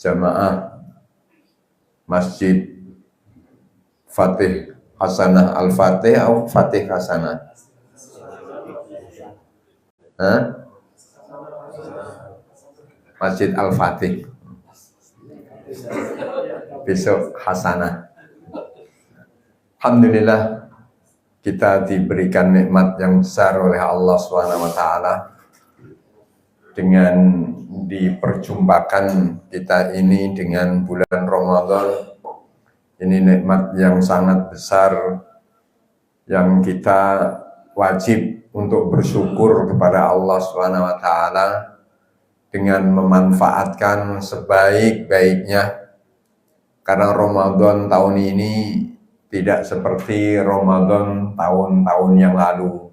jamaah Masjid Fatih Hasanah Al-Fatih atau Fatih Hasanah? Masjid Al-Fatih. Besok Hasanah. Alhamdulillah kita diberikan nikmat yang besar oleh Allah SWT dengan diperjumpakan kita ini dengan bulan Ramadan. Ini nikmat yang sangat besar yang kita wajib untuk bersyukur kepada Allah SWT dengan memanfaatkan sebaik-baiknya, karena Ramadan tahun ini tidak seperti Ramadan tahun-tahun yang lalu.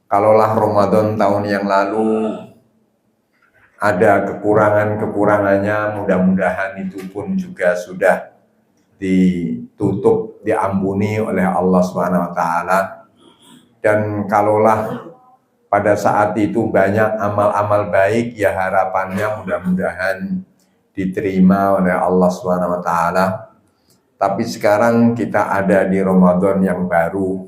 Kalaulah Ramadan tahun yang lalu ada kekurangan-kekurangannya, mudah-mudahan itu pun juga sudah ditutup, diampuni oleh Allah SWT. Dan kalaulah pada saat itu banyak amal-amal baik, ya harapannya mudah-mudahan diterima oleh Allah SWT. Tapi sekarang kita ada di Ramadan yang baru,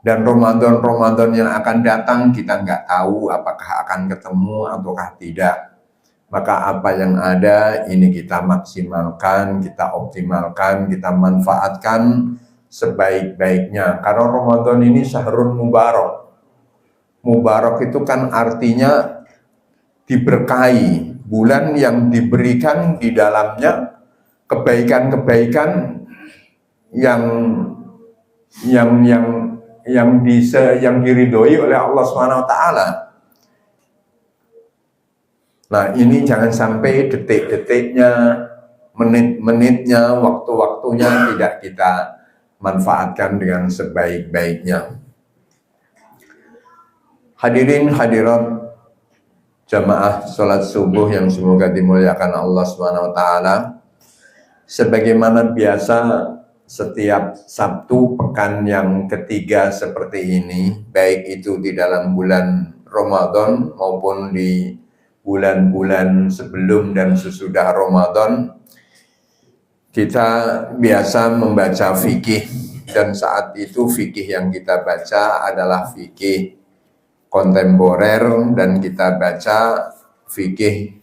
dan Ramadan yang akan datang kita nggak tahu apakah akan ketemu ataukah tidak. Maka apa yang ada ini kita maksimalkan, kita optimalkan, kita manfaatkan sebaik-baiknya. Karena Ramadan ini syahrul mubarak. Mubarak itu kan artinya diberkahi, bulan yang diberikan di dalamnya kebaikan-kebaikan yang diridhoi oleh Allah SWT. Nah, ini jangan sampai detik-detiknya, menit-menitnya, waktu-waktunya tidak kita manfaatkan dengan sebaik-baiknya. Hadirin hadirat jamaah sholat subuh yang semoga dimuliakan Allah SWT. Sebagaimana biasa setiap Sabtu pekan yang ketiga seperti ini, baik itu di dalam bulan Ramadan maupun di bulan-bulan sebelum dan sesudah Ramadan, kita biasa membaca fikih, dan saat itu fikih yang kita baca adalah fikih kontemporer, dan kita baca fikih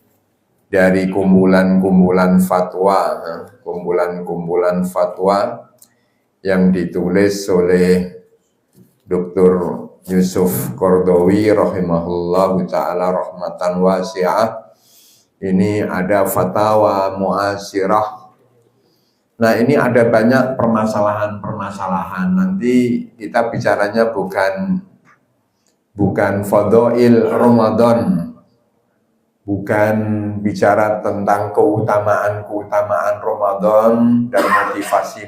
dari kumpulan-kumpulan fatwa yang ditulis oleh Dr. Yusuf Qaradawi rahimahullahu ta'ala rahmatan wasi'ah. Ini ada fatwa muasirah. Nah, ini ada banyak permasalahan-permasalahan. Nanti kita bicaranya bukan fadhail Ramadan, bukan bicara tentang keutamaan Ramadan dan motivasi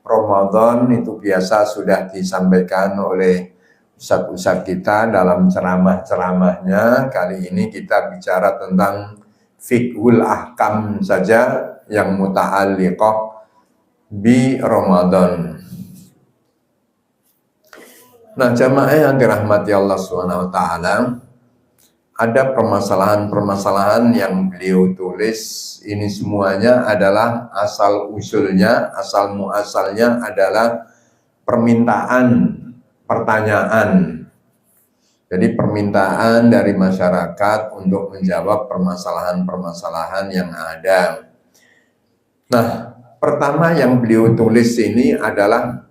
Ramadan. Itu biasa sudah disampaikan oleh ustadz-ustadz kita dalam ceramah-ceramahnya. Kali ini kita bicara tentang fiqhul ahkam saja yang muta'alliqah bi Ramadan. Nah, jamaah yang dirahmati Allah SWT, ada permasalahan-permasalahan yang beliau tulis. Ini semuanya adalah asal usulnya, asal muasalnya adalah pertanyaan. Jadi permintaan dari masyarakat untuk menjawab permasalahan-permasalahan yang ada. Nah, pertama yang beliau tulis ini adalah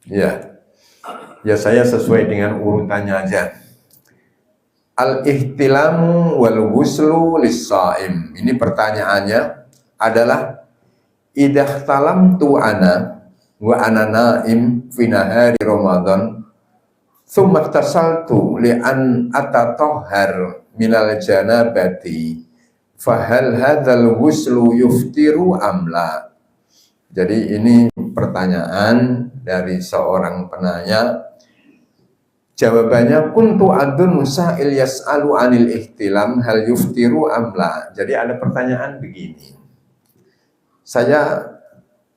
Ya saya sesuai dengan urutannya aja. Al-ihtilamu wal ghuslu lis-shaim. Ini pertanyaannya adalah idahtalamtu ana wa ana naim fi nahari Ramadan thumma tasaltu li an atatahhar minal janabati fahal hadzal ghuslu yuftiru amla. Jadi ini pertanyaan dari seorang penanya. Jawabannya kuntu adun sa'il yas'alu anil ihtilam hal yuftiru amla. Jadi ada pertanyaan begini. Saya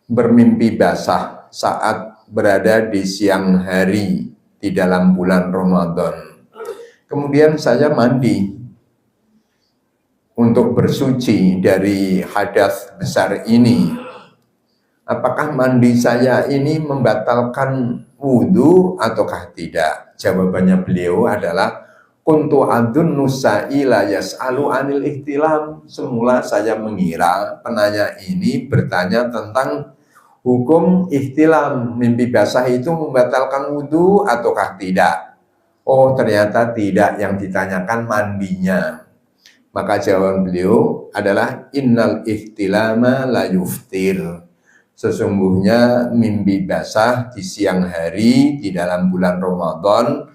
bermimpi basah saat berada di siang hari di dalam bulan Ramadan. Kemudian saya mandi untuk bersuci dari hadas besar ini. Apakah mandi saya ini membatalkan wudhu ataukah tidak? Jawabannya beliau adalah kuntu adunnu sa'ila yas'alu anil ihtilam. Semula saya mengira penanya ini bertanya tentang hukum ihtilam, mimpi basah itu membatalkan wudhu ataukah tidak? Oh, ternyata tidak, yang ditanyakan mandinya. Maka jawaban beliau adalah innal ihtilama la yuftir. Sesungguhnya mimpi basah di siang hari di dalam bulan Ramadan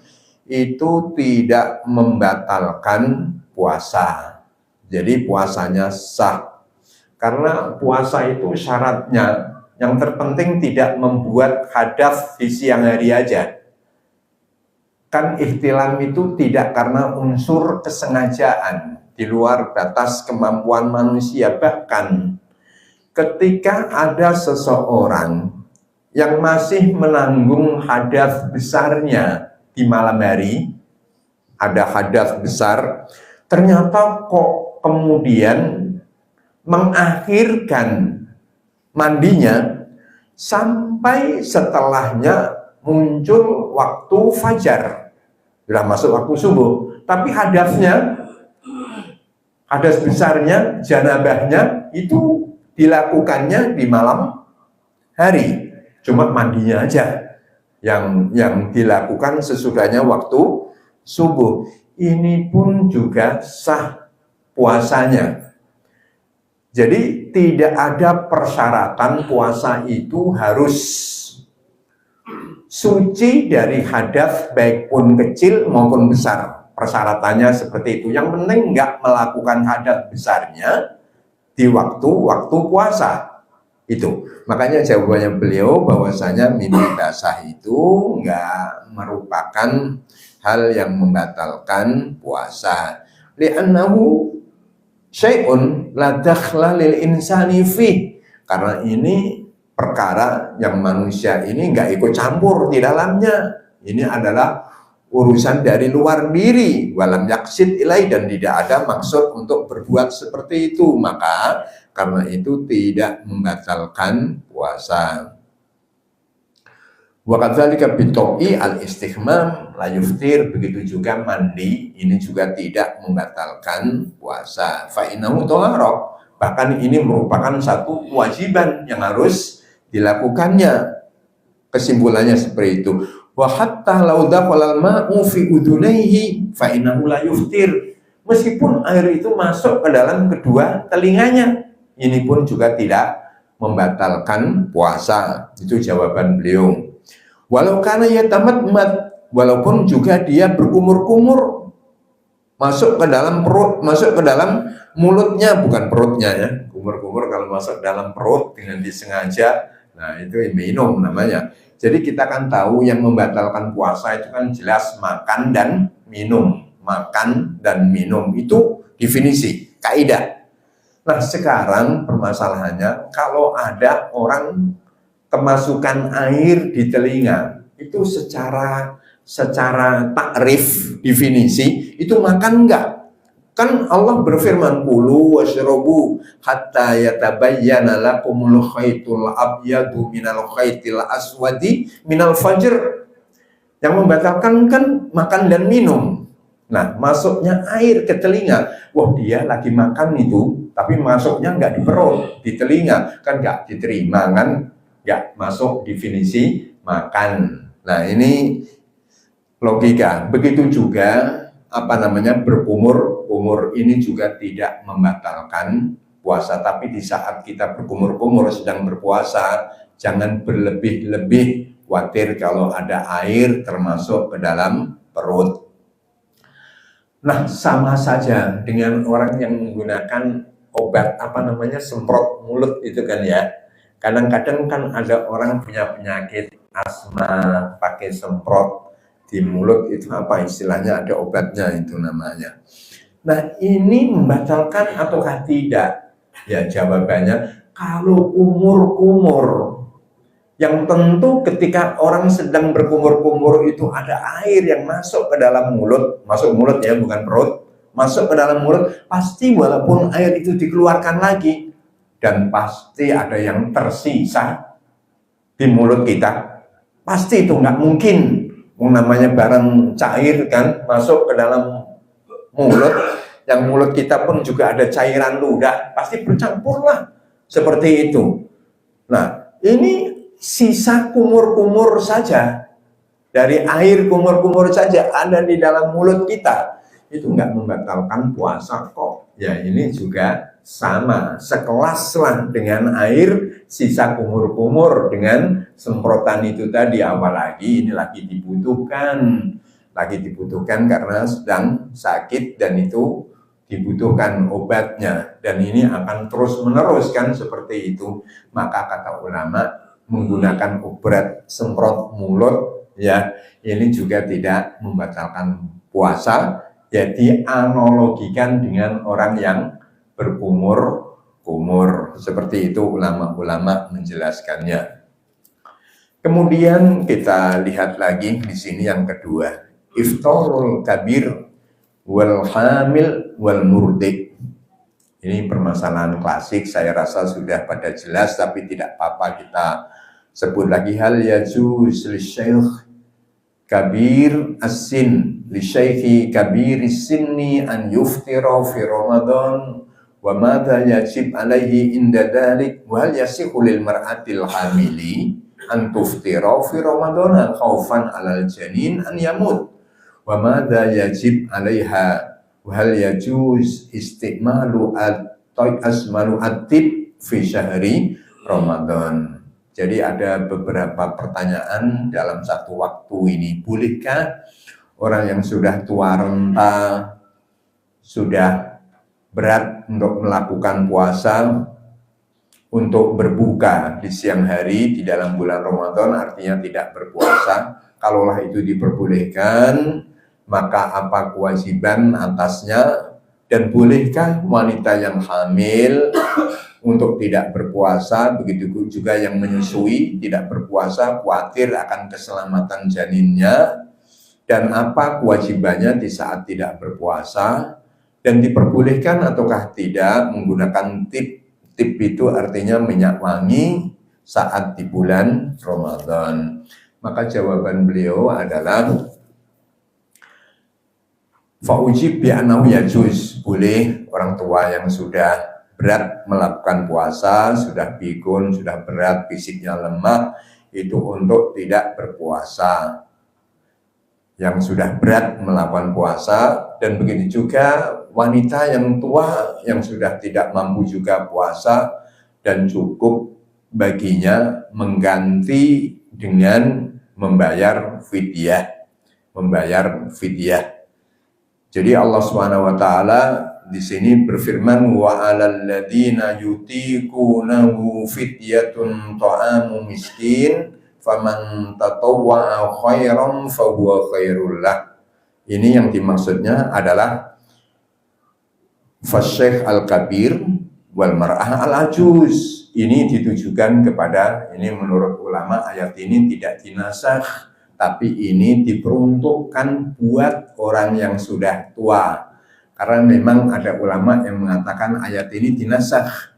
itu tidak membatalkan puasa. Jadi puasanya sah. Karena puasa itu syaratnya yang terpenting tidak membuat hadas di siang hari aja. Kan ihtilam itu tidak karena unsur kesengajaan di luar batas kemampuan manusia. Bahkan ketika ada seseorang yang masih menanggung hadas besarnya di malam hari, ada hadas besar, ternyata kok kemudian mengakhirkan mandinya sampai setelahnya muncul waktu fajar, sudah masuk waktu subuh, tapi hadas besarnya, janabahnya itu dilakukannya di malam hari, cuma mandinya aja yang dilakukan sesudahnya waktu subuh. Ini pun juga sah puasanya. Jadi tidak ada persyaratan puasa itu harus suci dari hadas baik pun kecil maupun besar. Persyaratannya seperti itu. Yang penting nggak melakukan hadas besarnya di waktu puasa itu. Makanya jawabannya beliau bahwasanya mimpi basah itu nggak merupakan hal yang membatalkan puasa. Li'annahu syai'un la dakhla lil insani fi. Karena ini perkara yang manusia ini nggak ikut campur di dalamnya. Ini adalah urusan dari luar diri, walam yaksid ilai, dan tidak ada maksud untuk berbuat seperti itu. Maka karena itu tidak membatalkan puasa. Wa kadzalika bitoi al-istihmam la yuftir, begitu juga mandi ini juga tidak membatalkan puasa. Fa innahu thaharah, bahkan ini merupakan satu kewajiban yang harus dilakukannya. Kesimpulannya seperti itu. Wa hatta law dakhala al-ma'u fi udunaihi fa innahu la yuftir. Meskipun air itu masuk ke dalam kedua telinganya, ini pun juga tidak membatalkan puasa. Itu jawaban beliau. Walau kana yatamatmat, walaupun juga dia berkumur-kumur masuk ke dalam perut, masuk ke dalam mulutnya, bukan perutnya ya. Kumur-kumur kalau masuk dalam perut dengan disengaja, nah itu minum namanya. Jadi kita kan tahu yang membatalkan puasa itu kan jelas makan dan minum. Makan dan minum itu definisi, kaidah. Nah sekarang permasalahannya kalau ada orang kemasukan air di telinga, itu secara takrif definisi itu makan enggak? Kan Allah berfirman, kulu washrabu hatta yatabayyana lakumul khaytul abyadu minal khaytil aswadi minal fajr. Yang membatalkan kan makan dan minum. Nah, masuknya air ke telinga, wah dia lagi makan itu, tapi masuknya enggak di perut, di telinga, kan enggak diterima, kan enggak masuk definisi makan. Nah, ini logika. Begitu juga berkumur ini juga tidak membatalkan puasa. Tapi di saat kita berkumur-kumur sedang berpuasa, jangan berlebih-lebih, khawatir kalau ada air termasuk ke dalam perut. Nah, sama saja dengan orang yang menggunakan obat semprot mulut itu kan ya. Kadang-kadang kan ada orang punya penyakit asma pakai semprot di mulut, itu istilahnya, ada obatnya itu namanya. Nah, ini membatalkan ataukah tidak? Ya jawabannya, kalau kumur-kumur Yang tentu ketika orang sedang berkumur-kumur itu ada air yang masuk ke dalam mulut, masuk mulut ya, bukan perut, masuk ke dalam mulut, pasti walaupun air itu dikeluarkan lagi, dan pasti ada yang tersisa di mulut kita. Pasti itu nggak mungkin, namanya barang cair kan, masuk ke dalam mulut, yang mulut kita pun juga ada cairan ludah, pasti bercampur lah, seperti itu. Nah, ini sisa kumur-kumur saja, dari air kumur-kumur saja ada di dalam mulut kita, itu nggak membatalkan puasa kok. Ya ini juga sama, sekelas lah dengan air sisa kumur-kumur dengan semprotan itu tadi, apalagi ini lagi dibutuhkan karena sedang sakit dan itu dibutuhkan obatnya, dan ini akan terus menerus kan seperti itu. Maka kata ulama, menggunakan obat semprot mulut ya ini juga tidak membatalkan puasa. Jadi analogikan dengan orang yang berkumur-kumur, seperti itu ulama-ulama menjelaskannya. Kemudian kita lihat lagi di sini yang kedua, iftarul kabir wal hamil wal murdi. Ini permasalahan klasik, saya rasa sudah pada jelas, tapi tidak apa-apa kita sebut lagi. Hal yajuz li syekh kabir as-sin li syekhi kabir as-sinni an yuftira fi Ramadan, wa madha yajib alaihi inda dhalik, wa hal yasihu lil mar'atil hamili an tuftira fi Ramadan khaufan alal janin an yamut, wa madha yajib alaiha, wahal yajuz istimalu asmalu atib fi syahri Ramadan. Jadi ada beberapa pertanyaan dalam satu waktu ini. Bolehkah orang yang sudah tua renta, sudah berat untuk melakukan puasa, untuk berbuka di siang hari di dalam bulan Ramadan, artinya tidak berpuasa? Kalaulah itu diperbolehkan, maka apa kewajiban atasnya, dan bolehkah wanita yang hamil untuk tidak berpuasa, begitu juga yang menyusui tidak berpuasa, khawatir akan keselamatan janinnya, dan apa kewajibannya di saat tidak berpuasa, dan diperbolehkan ataukah tidak menggunakan tip itu artinya minyak wangi saat di bulan Ramadan. Maka jawaban beliau adalah fa'ujib bi'anahu yajuz, boleh orang tua yang sudah berat melakukan puasa, sudah pikun, sudah berat, fisiknya lemah, itu untuk tidak berpuasa. Yang sudah berat melakukan puasa, dan begitu juga wanita yang tua yang sudah tidak mampu juga puasa, dan cukup baginya mengganti dengan membayar fidyah. Jadi Allah SWT di sini berfirman, wa 'alal ladzina yutiqunahu fidyatun ta'amu miskin faman tatawwa'a khairan fahuwa khairul lah. Ini yang dimaksudnya adalah fasyekh al-kabir wal mar'ah al-ajuz. Ini ditujukan kepada, ini menurut ulama ayat ini tidak dinasakh, tapi ini diperuntukkan buat orang yang sudah tua. Karena memang ada ulama yang mengatakan ayat ini dinasakh.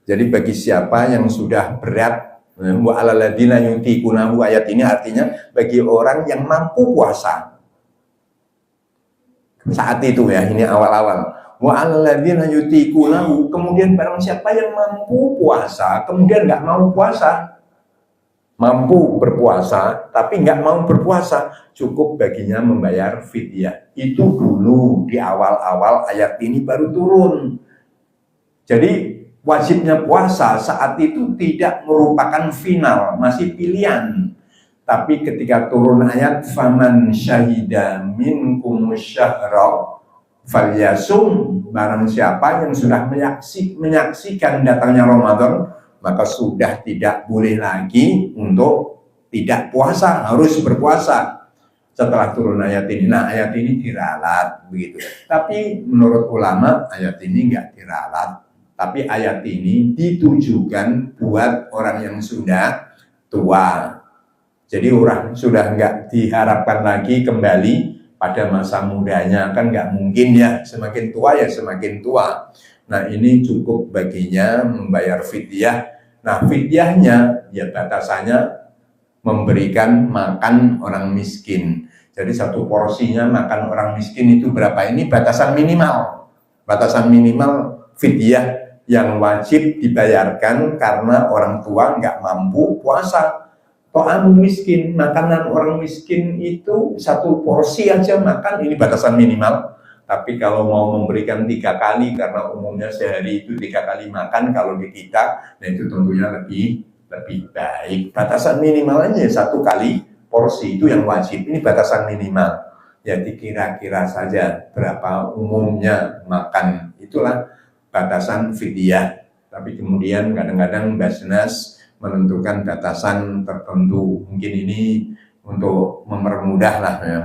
Jadi bagi siapa yang sudah berat, wa 'alal ladzina yutiqunahu, ayat ini artinya bagi orang yang mampu puasa. Saat itu ya, ini awal-awal. Wa 'alal ladzina yutiqunahu, kemudian barang siapa yang mampu puasa, kemudian nggak mau puasa, mampu berpuasa tapi nggak mau berpuasa, cukup baginya membayar fidyah. Itu dulu di awal-awal ayat ini baru turun. Jadi wajibnya puasa saat itu tidak merupakan final, masih pilihan. Tapi ketika turun ayat faman syahida minkum syahra falyasum, barang siapa yang sudah menyaksikan datangnya Ramadan, maka sudah tidak boleh lagi untuk tidak puasa, harus berpuasa setelah turun ayat ini. Nah, ayat ini diralat begitu. Tapi menurut ulama ayat ini nggak diralat, tapi ayat ini ditujukan buat orang yang sudah tua. Jadi orang sudah nggak diharapkan lagi kembali pada masa mudanya, kan nggak mungkin ya, semakin tua ya semakin tua. Nah ini cukup baginya membayar fidyah. Nah fidyahnya ya batasannya memberikan makan orang miskin. Jadi satu porsinya makan orang miskin itu berapa? Ini batasan minimal. Batasan minimal fidyah yang wajib dibayarkan karena orang tua nggak mampu puasa. To'amu miskin, makanan orang miskin itu satu porsi aja makan, ini batasan minimal. Tapi kalau mau memberikan 3 kali, karena umumnya sehari itu 3 kali makan, kalau di kita, nah itu tentunya lebih baik. Batasan minimalnya 1 kali porsi itu yang wajib, ini batasan minimal. Ya dikira-kira saja berapa umumnya makan, itulah batasan fidyah. Tapi kemudian kadang-kadang Basnas menentukan batasan tertentu, mungkin ini untuk mempermudah lah ya.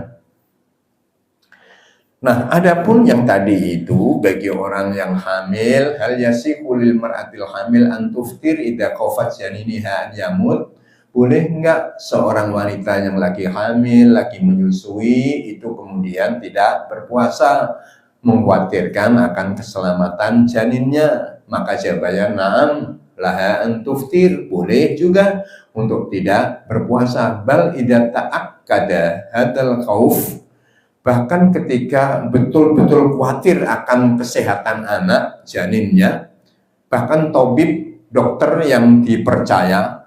Nah, adapun yang tadi itu bagi orang yang hamil, hal yasikulil mar'atil hamil antuftir idza khafat janiniha an yamut. Boleh enggak seorang wanita yang lagi hamil, lagi menyusui itu kemudian tidak berpuasa, mengkhawatirkan akan keselamatan janinnya? Maka jawabannya na'am laha antuftir, boleh juga untuk tidak berpuasa. Bal idza ta'akkada hadzal khauf, bahkan ketika betul-betul khawatir akan kesehatan anak janinnya, bahkan tabib dokter yang dipercaya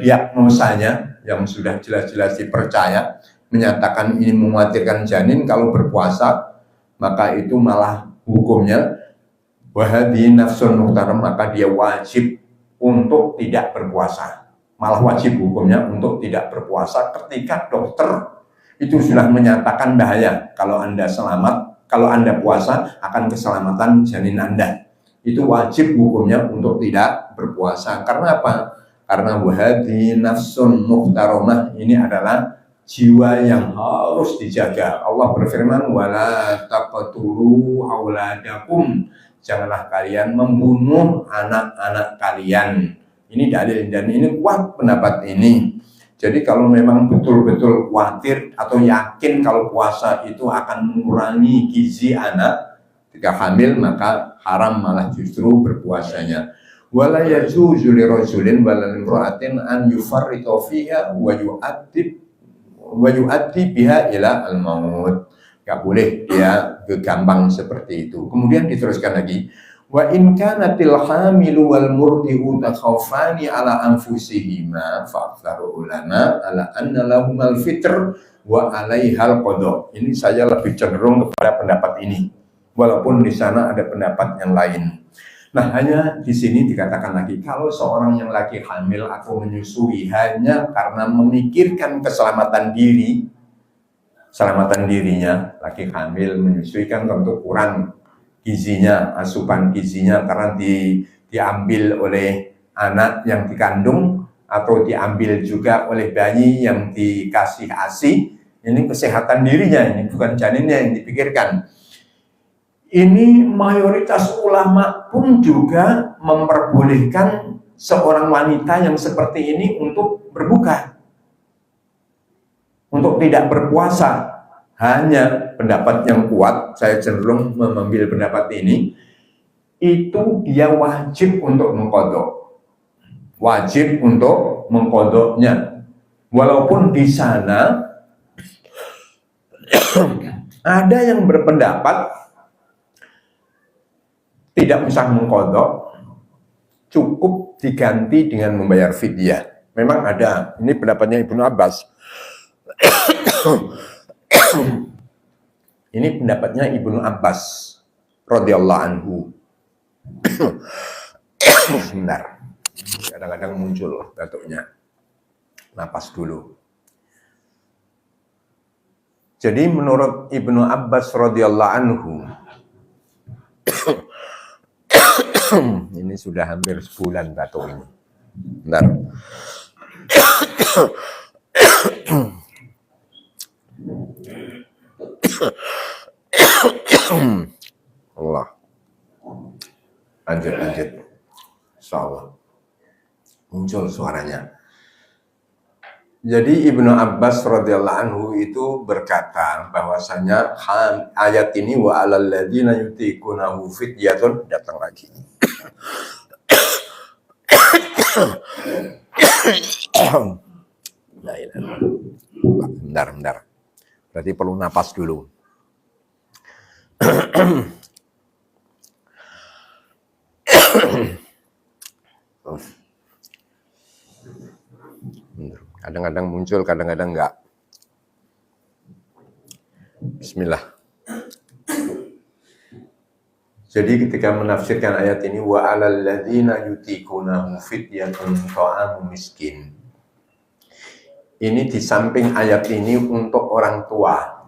diagnosanya yang sudah jelas-jelas dipercaya menyatakan ini mengkhawatirkan janin, kalau berpuasa maka itu malah hukumnya wahadi nafsun muhtaram, maka dia wajib untuk tidak berpuasa. Malah wajib hukumnya untuk tidak berpuasa ketika dokter itu sudah menyatakan bahaya. Kalau Anda selamat, kalau Anda puasa akan keselamatan janin Anda. Itu wajib hukumnya untuk tidak berpuasa. Karena apa? Karena wahadi nafsun muhtaramah, ini adalah jiwa yang harus dijaga. Allah berfirman, wala taqtulu auladakum, janganlah kalian membunuh anak-anak kalian. Ini dalil dan ini kuat pendapat ini. Jadi kalau memang betul-betul khawatir atau yakin kalau puasa itu akan mengurangi gizi anak ketika hamil, maka haram malah justru berpuasanya. Wala yajuzu lirajulin wala limra'atin an yufarritu fiha wa yu'addi biha ila al-maut. Gak boleh dia gampang seperti itu. Kemudian diteruskan lagi, wa in kanatil hamilu wal murdi'u takhawfani ala anfusihima fa'aktsaru ulama ala anna lahumal fitr wa alaihal qada. Ini saya lebih cenderung kepada pendapat ini, walaupun di sana ada pendapat yang lain. Nah, hanya di sini dikatakan lagi, kalau seorang yang lagi hamil atau menyusui hanya karena memikirkan keselamatan dirinya, lagi hamil menyusui kan tentu kurang gizinya, asupan gizinya karena diambil oleh anak yang dikandung atau diambil juga oleh bayi yang dikasih ASI. Ini kesehatan dirinya, ini bukan janinnya yang dipikirkan. Ini mayoritas ulama pun juga memperbolehkan seorang wanita yang seperti ini untuk berbuka, untuk tidak berpuasa. Hanya pendapat yang kuat, saya cenderung mengambil pendapat ini, itu dia wajib untuk mengqadha. Wajib untuk mengqadhanya. Walaupun di sana ada yang berpendapat tidak usah mengqadha, cukup diganti dengan membayar fidyah. Memang ada, ini pendapatnya Ibnu Abbas. Ini pendapatnya Ibnu Abbas radhiyallahu anhu. Sebentar, kadang-kadang muncul batuknya. Napas dulu. Jadi menurut Ibnu Abbas radhiyallahu anhu, ini sudah hampir sebulan batuk ini. Bentar. Allah. Lanjut. muncul suaranya. Jadi Ibnu Abbas radhiyallahu anhu itu berkata bahwasanya ayat ini wa 'alal ladzina yutiqunahu fidyatun datang lagi. Bentar. Berarti perlu napas dulu. Kadang-kadang muncul, kadang-kadang enggak. Bismillah. Jadi ketika menafsirkan ayat ini wa 'alal ladzina yutiqunahu fidyatun ta'amu miskin. Ini di samping ayat ini untuk orang tua,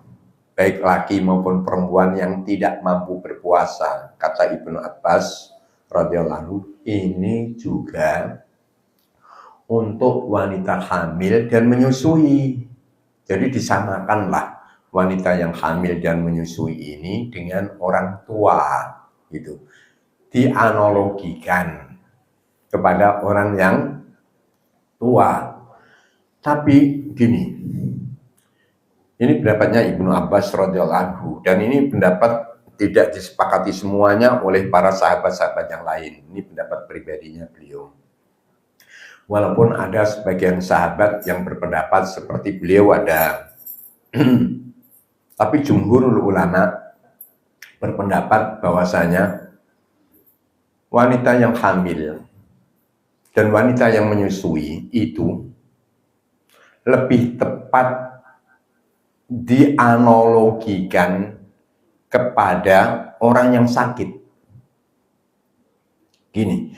baik laki maupun perempuan yang tidak mampu berpuasa. Kata Ibnu Abbas radhiyallahu anhu, ini juga untuk wanita hamil dan menyusui. Jadi disamakanlah wanita yang hamil dan menyusui ini dengan orang tua, gitu. Dianalogikan kepada orang yang tua. Tapi gini, ini pendapatnya Ibnu Abbas radhiyallahu anhu, dan ini pendapat tidak disepakati semuanya oleh para sahabat-sahabat yang lain. Ini pendapat pribadinya beliau. Walaupun ada sebagian sahabat yang berpendapat seperti beliau ada. Tapi jumhurul ulama berpendapat bahwasanya wanita yang hamil dan wanita yang menyusui itu lebih tepat dianalogikan kepada orang yang sakit. Gini,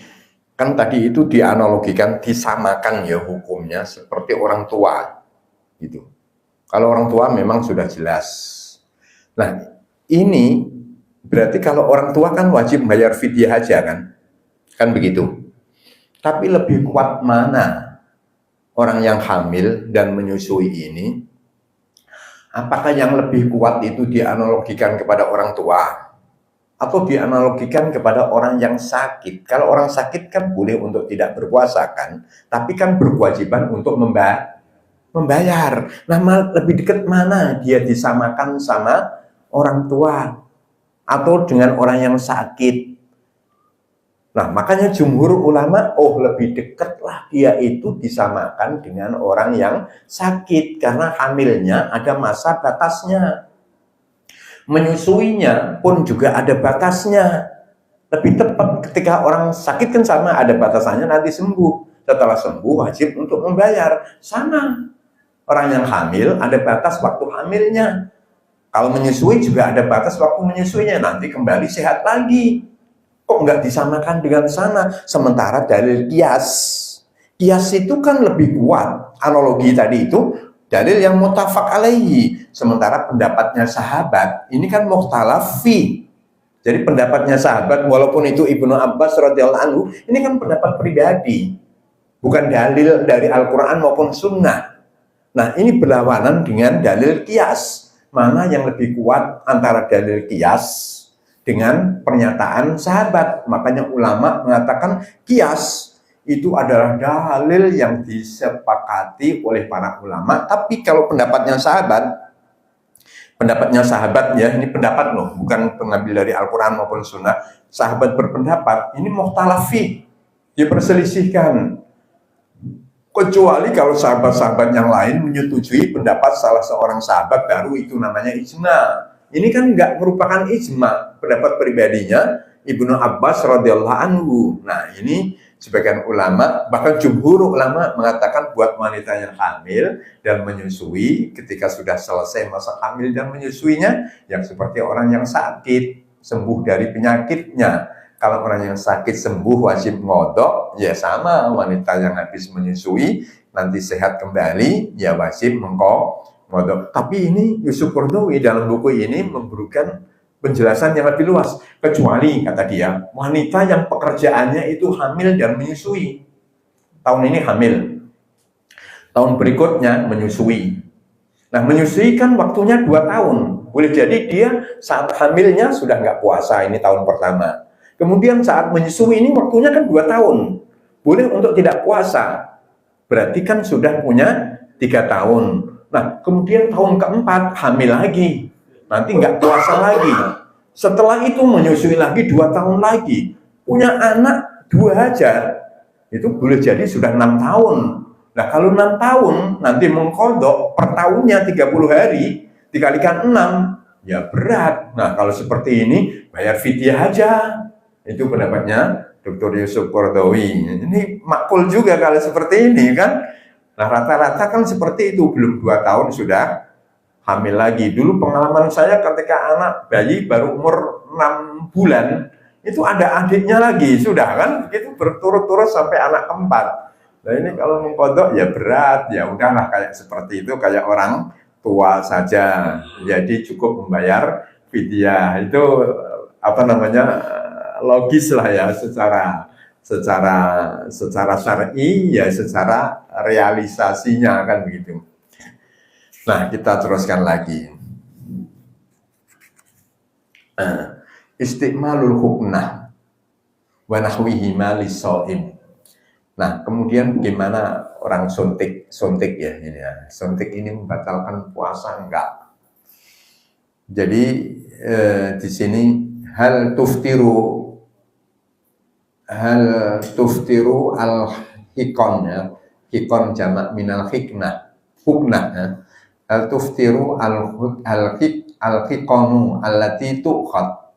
kan tadi itu dianalogikan, disamakan ya hukumnya seperti orang tua, gitu. Kalau orang tua memang sudah jelas. Nah, ini berarti kalau orang tua kan wajib bayar fidyah aja kan begitu. Tapi lebih kuat mana orang yang hamil dan menyusui ini? Apakah yang lebih kuat itu dianalogikan kepada orang tua atau dianalogikan kepada orang yang sakit? Kalau orang sakit kan boleh untuk tidak berpuasa kan, tapi kan berkewajiban untuk membayar. Nah, lebih dekat mana dia disamakan sama orang tua atau dengan orang yang sakit? Nah, makanya jumhur ulama lebih dekatlah dia itu disamakan dengan orang yang sakit karena hamilnya ada masa batasnya. Menyusuinya pun juga ada batasnya. Lebih tepat ketika orang sakit kan sama ada batasannya, nanti sembuh. Setelah sembuh wajib untuk membayar. Sama. Orang yang hamil ada batas waktu hamilnya. Kalau menyusui juga ada batas waktu menyusuinya. Nanti kembali sehat lagi. Kok nggak disamakan dengan sana? Sementara dalil kias. Kias itu kan lebih kuat. Analogi tadi itu dalil yang muttafaq alaihi. Sementara pendapatnya sahabat, ini kan mukhtalaf fi. Jadi pendapatnya sahabat, walaupun itu Ibnu Abbas radhiyallahu anhu, ini kan pendapat pribadi. Bukan dalil dari Al-Quran maupun sunnah. Nah, ini berlawanan dengan dalil kias. Mana yang lebih kuat antara dalil kias dengan pernyataan sahabat? Makanya ulama mengatakan kias itu adalah dalil yang disepakati oleh para ulama. Tapi kalau pendapatnya sahabat ya, ini pendapat loh, bukan pengambil dari Al-Quran maupun sunnah. Sahabat berpendapat, ini mukhtalaf fi, diperselisihkan. Kecuali kalau sahabat-sahabat yang lain menyetujui pendapat salah seorang sahabat, baru itu namanya ijma. Ini kan nggak merupakan ijma, pendapat pribadinya Ibnu Abbas radhiyallahu anhu. Nah, ini sebagian ulama, bahkan jumhur ulama mengatakan buat wanita yang hamil dan menyusui, ketika sudah selesai masa hamil dan menyusuinya, yang seperti orang yang sakit, sembuh dari penyakitnya. Kalau orang yang sakit sembuh wajib ngodok, ya sama wanita yang habis menyusui, nanti sehat kembali, ya wajib ngodok. Tapi ini Yusuf Qaradawi dalam buku ini memberikan penjelasan yang lebih luas. Kecuali, kata dia, wanita yang pekerjaannya itu hamil dan menyusui. Tahun ini hamil, tahun berikutnya menyusui. Nah, menyusui kan waktunya 2 tahun. Boleh jadi dia saat hamilnya sudah nggak puasa, ini tahun pertama. Kemudian saat menyusui ini waktunya kan 2 tahun. boleh untuk tidak puasa. Berarti kan sudah punya 3 tahun. Nah, kemudian tahun keempat hamil lagi. Nanti nggak puasa lagi. Setelah itu menyusui lagi 2 tahun lagi. Punya anak 2 aja. Itu boleh jadi sudah 6 tahun. Nah, kalau 6 tahun nanti mengkodok per tahunnya 30 hari dikalikan 6, ya berat. Nah, kalau seperti ini bayar fidyah aja. Itu pendapatnya Dr. Yusuf Qaradawi. Ini makul juga kalau seperti ini kan. Nah, rata-rata kan seperti itu, belum 2 tahun sudah hamil lagi. Dulu pengalaman saya ketika anak bayi baru umur 6 bulan, itu ada adiknya lagi, sudah kan, begitu berturut-turut sampai anak keempat. Nah, ini kalau mengkodok ya berat, ya udahlah kayak seperti itu, kayak orang tua saja. Jadi cukup membayar fidyah. Itu apa namanya, logis lah ya, secara syar'i ya, secara realisasinya kan begitu. Nah, kita teruskan lagi. Istiqmalul huknah wa nahwihi lis-shaim. Nah, kemudian bagaimana orang suntik ya ini ya. Suntik ini membatalkan puasa enggak? Jadi di sini hal tuftiru al-hikon ya. Hikon jamak minal hiknah. Huknah ya. Hal tuftiru al-hikonu allati tuqad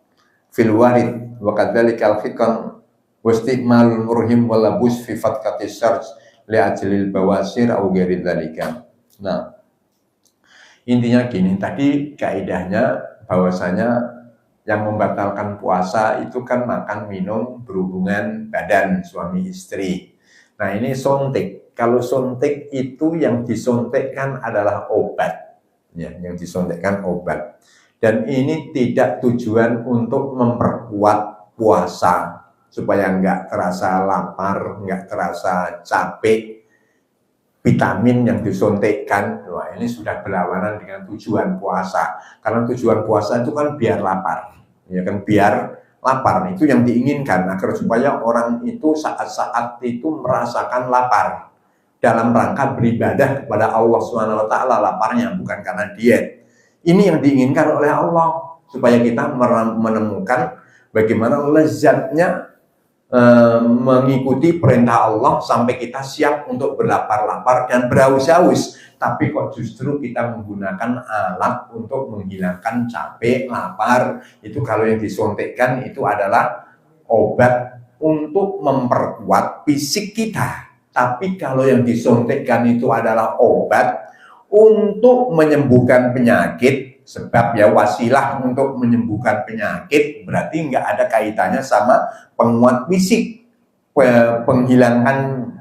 fil warid wa kadzalika al-hikon wastiqmalul murhim walabus fi fatkati syarj li ajlil bawasir au ghairi dzalika. Nah, intinya gini, tadi kaidahnya bahwasanya yang membatalkan puasa itu kan makan, minum, berhubungan badan suami istri. Nah, ini suntik. Kalau suntik itu yang disuntikkan adalah obat. Ya, yang disuntikkan obat. Dan ini tidak tujuan untuk memperkuat puasa supaya nggak terasa lapar, nggak terasa capek. Vitamin yang disuntikkan, wah ini sudah berlawanan dengan tujuan puasa. Karena tujuan puasa itu kan biar lapar, ya kan, biar lapar. Itu yang diinginkan agar supaya orang itu saat-saat itu merasakan lapar dalam rangka beribadah kepada Allah Subhanahu wa taala, laparnya bukan karena diet. Ini yang diinginkan oleh Allah, supaya kita menemukan bagaimana lezatnya mengikuti perintah Allah sampai kita siap untuk berlapar-lapar dan berhaus-haus. Tapi kok justru kita menggunakan alat untuk menghilangkan capek, lapar. Itu kalau yang disuntikkan itu adalah obat untuk memperkuat fisik kita. Tapi kalau yang disuntikkan itu adalah obat untuk menyembuhkan penyakit, sebab ya wasilah untuk menyembuhkan penyakit, berarti nggak ada kaitannya sama penguat fisik,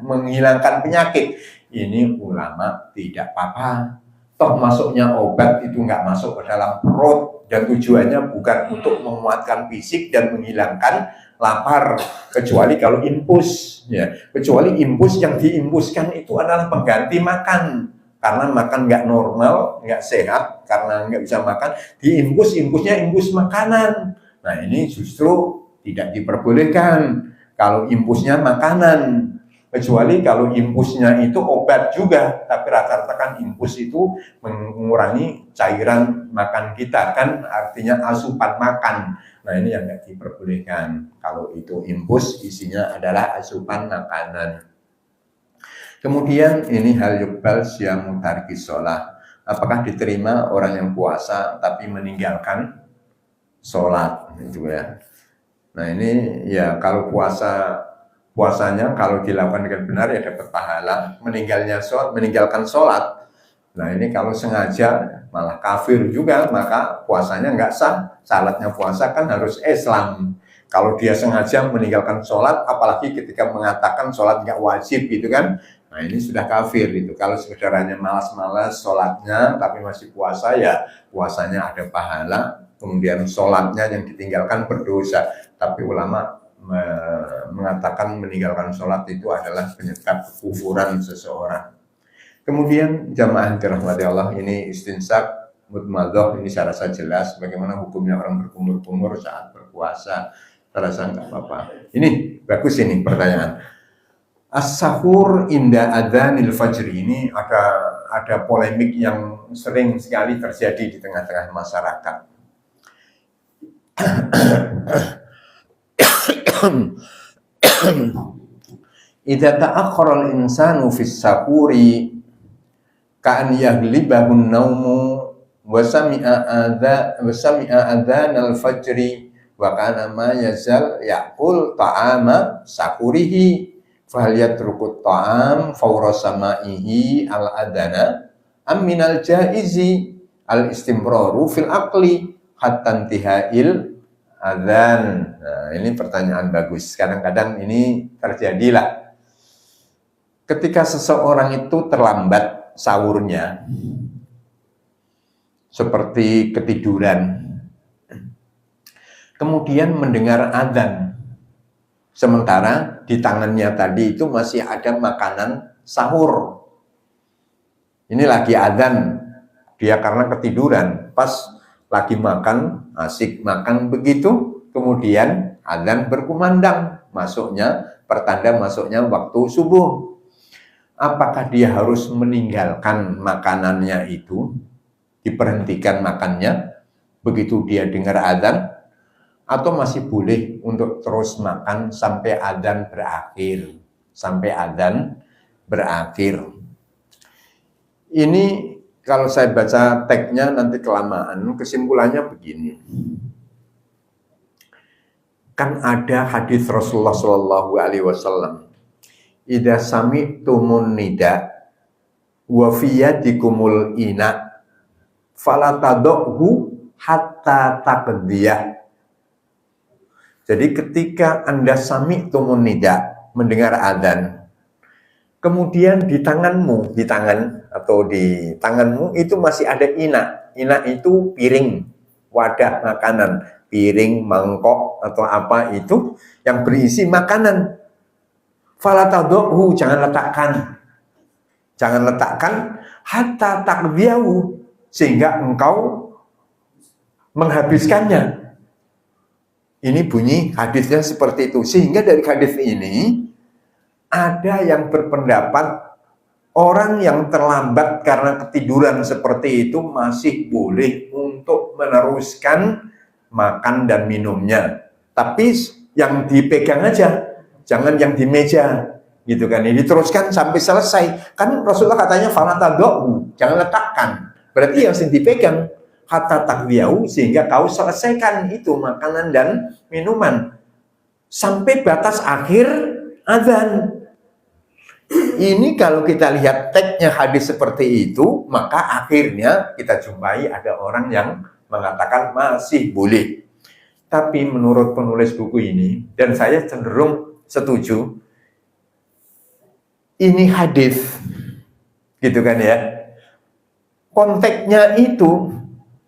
menghilangkan penyakit. Ini ulama tidak apa-apa. Toh masuknya obat itu nggak masuk ke dalam perut dan tujuannya bukan untuk menguatkan fisik dan menghilangkan lapar, kecuali kalau infus, ya. Kecuali infus yang diinfuskan itu adalah pengganti makan. Karena makan nggak normal, nggak sehat, karena nggak bisa makan, infusnya infus makanan. Nah, ini justru tidak diperbolehkan kalau infusnya makanan, kecuali kalau infusnya itu obat juga. Tapi rata-rata kan infus itu mengurangi cairan makan kita, kan artinya asupan makan. Nah, ini yang nggak diperbolehkan. Kalau itu infus isinya adalah asupan makanan. Kemudian ini hal yuqbal siyamu tarki sholat. Apakah diterima orang yang puasa tapi meninggalkan sholat, gitu ya. Nah, ini ya kalau puasanya kalau dilakukan dengan benar ya dapat pahala. Meninggalkan sholat. Nah, ini kalau sengaja malah kafir juga, maka puasanya nggak sah. Syaratnya puasa kan harus Islam. Kalau dia sengaja meninggalkan sholat, apalagi ketika mengatakan sholat nggak wajib gitu kan, nah ini sudah kafir gitu. Kalau saudaranya malas-malas sholatnya tapi masih puasa, ya puasanya ada pahala, kemudian sholatnya yang ditinggalkan berdosa. Tapi ulama mengatakan meninggalkan sholat itu adalah penyebab kekufuran seseorang. Kemudian jamaah dirahmati Allah, ini istinsak mudmadhah, ini saya rasa jelas bagaimana hukumnya orang berkumur-kumur saat berpuasa. Saya rasa nggak apa-apa. Ini bagus, ini pertanyaan. As-sahur inda adzanil fajr ini ada polemik yang sering sekali terjadi di tengah-tengah masyarakat. Idza ta'akhkhara al-insanu fis sahuri ka'an yaghlibahu an-naumu wa sami'a adzan al-fajri wa kana ma yazal ya'kul ta'ama sahurihi fahal yatrukut ta'am fawra sama'ihi al-adana am minal jaizi al-istimraru fil aqli hatta intihail adzan. Nah, ini pertanyaan bagus. Kadang-kadang ini terjadilah ketika seseorang itu terlambat sahurnya, seperti ketiduran, kemudian mendengar adzan, sementara di tangannya tadi itu masih ada makanan sahur. Ini lagi adzan, dia karena ketiduran, pas lagi makan, asik makan begitu, kemudian adzan berkumandang, pertanda masuknya waktu subuh. Apakah dia harus meninggalkan makanannya itu, diberhentikan makannya, begitu dia dengar adzan, atau masih boleh untuk terus makan sampai adzan berakhir. Ini kalau saya baca teksnya nanti kelamaan, kesimpulannya begini. Kan ada hadis Rasulullah Shallallahu Alaihi Wasallam, idza sami'tumun nida wa fi yadikumul ina fala tad'uhu hatta taqdiyah. Jadi ketika Anda sami'tumun nida, mendengar adzan, kemudian di tanganmu itu masih ada ina. Ina itu piring, wadah makanan, piring, mangkok atau apa itu yang berisi makanan. Fala tad'uhu, jangan letakkan hatta taqdiyahu, sehingga engkau menghabiskannya. Ini bunyi hadisnya seperti itu. Sehingga dari hadis ini ada yang berpendapat orang yang terlambat karena ketiduran seperti itu masih boleh untuk meneruskan makan dan minumnya. Tapi yang dipegang aja, jangan yang di meja, gitu kan. Ini diteruskan sampai selesai. Kan Rasulullah katanya fala tad'uhu, jangan letakkan. Berarti yang dipegang hatta taqdiyahu, sehingga kau selesaikan itu makanan dan minuman sampai batas akhir azan. Ini kalau kita lihat teksnya hadis seperti itu, maka akhirnya kita jumpai ada orang yang mengatakan masih boleh. Tapi menurut penulis buku ini, dan saya cenderung setuju, ini hadis, gitu kan ya. Konteksnya itu,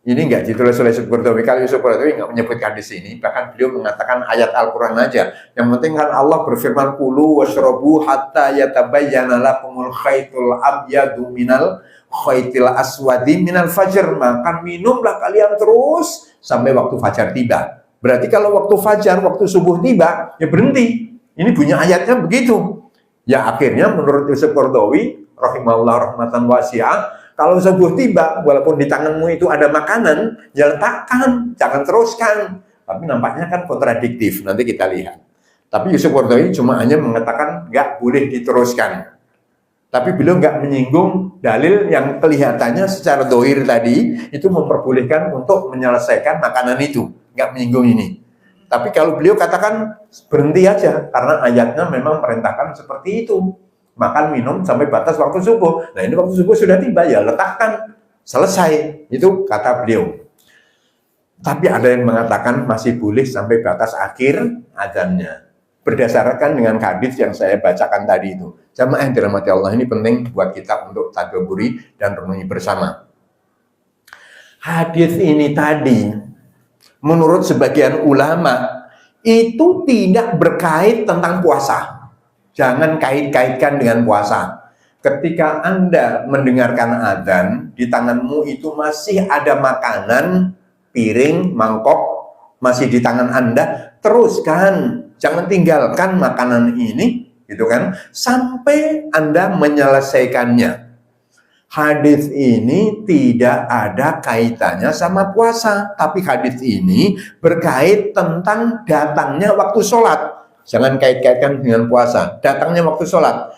ini enggak ditulis oleh Yusuf Qaradawi. Kalau Yusuf Qaradawi enggak menyebutkan di sini, bahkan beliau mengatakan ayat Al-Quran aja. Yang penting kan Allah berfirman, kulu washrabu hatta yatabayyana lakumul khaitul abyadu minal khaitil aswadi minal fajr. Maka minumlah kalian terus sampai waktu fajar tiba. Berarti kalau waktu fajar, waktu subuh tiba, ya berhenti. Ini bunyi ayatnya begitu. Ya akhirnya menurut Yusuf Qaradawi rahimahullah rahmatan wasi'ah, kalau subuh tiba, walaupun di tanganmu itu ada makanan, ya letakkan, jangan teruskan. Tapi nampaknya kan kontradiktif, nanti kita lihat. Tapi Yusuf Qaradawi cuma hanya mengatakan nggak boleh diteruskan. Tapi beliau nggak menyinggung dalil yang kelihatannya secara dohir tadi, itu memperbolehkan untuk menyelesaikan makanan itu. Nggak menyinggung ini. Tapi kalau beliau katakan berhenti aja, karena ayatnya memang merintahkan seperti itu. Makan minum sampai batas waktu subuh. Nah ini waktu subuh sudah tiba, ya letakkan, selesai. Itu kata beliau. Tapi ada yang mengatakan masih boleh sampai batas akhir azannya. Berdasarkan dengan hadis yang saya bacakan tadi itu. Jamaah yang dirahmati Allah, ini penting buat kita untuk tadabburi dan renungi bersama. Hadis ini tadi, menurut sebagian ulama, itu tidak berkait tentang puasa. Jangan kait-kaitkan dengan puasa. Ketika Anda mendengarkan adzan, di tanganmu itu masih ada makanan, piring, mangkok, masih di tangan Anda, teruskan. Jangan tinggalkan makanan ini gitu kan, sampai Anda menyelesaikannya. Hadis ini tidak ada kaitannya sama puasa, tapi hadis ini berkait tentang datangnya waktu sholat. Jangan kait-kaitkan dengan puasa, datangnya waktu sholat.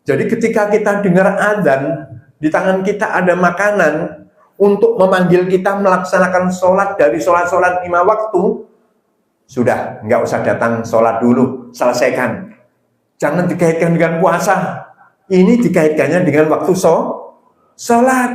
Jadi ketika kita dengar adzan, di tangan kita ada makanan untuk memanggil kita melaksanakan sholat dari sholat-sholat 5 waktu, sudah, nggak usah datang sholat dulu, selesaikan. Jangan dikaitkan dengan puasa, ini dikaitkannya dengan waktu sholat.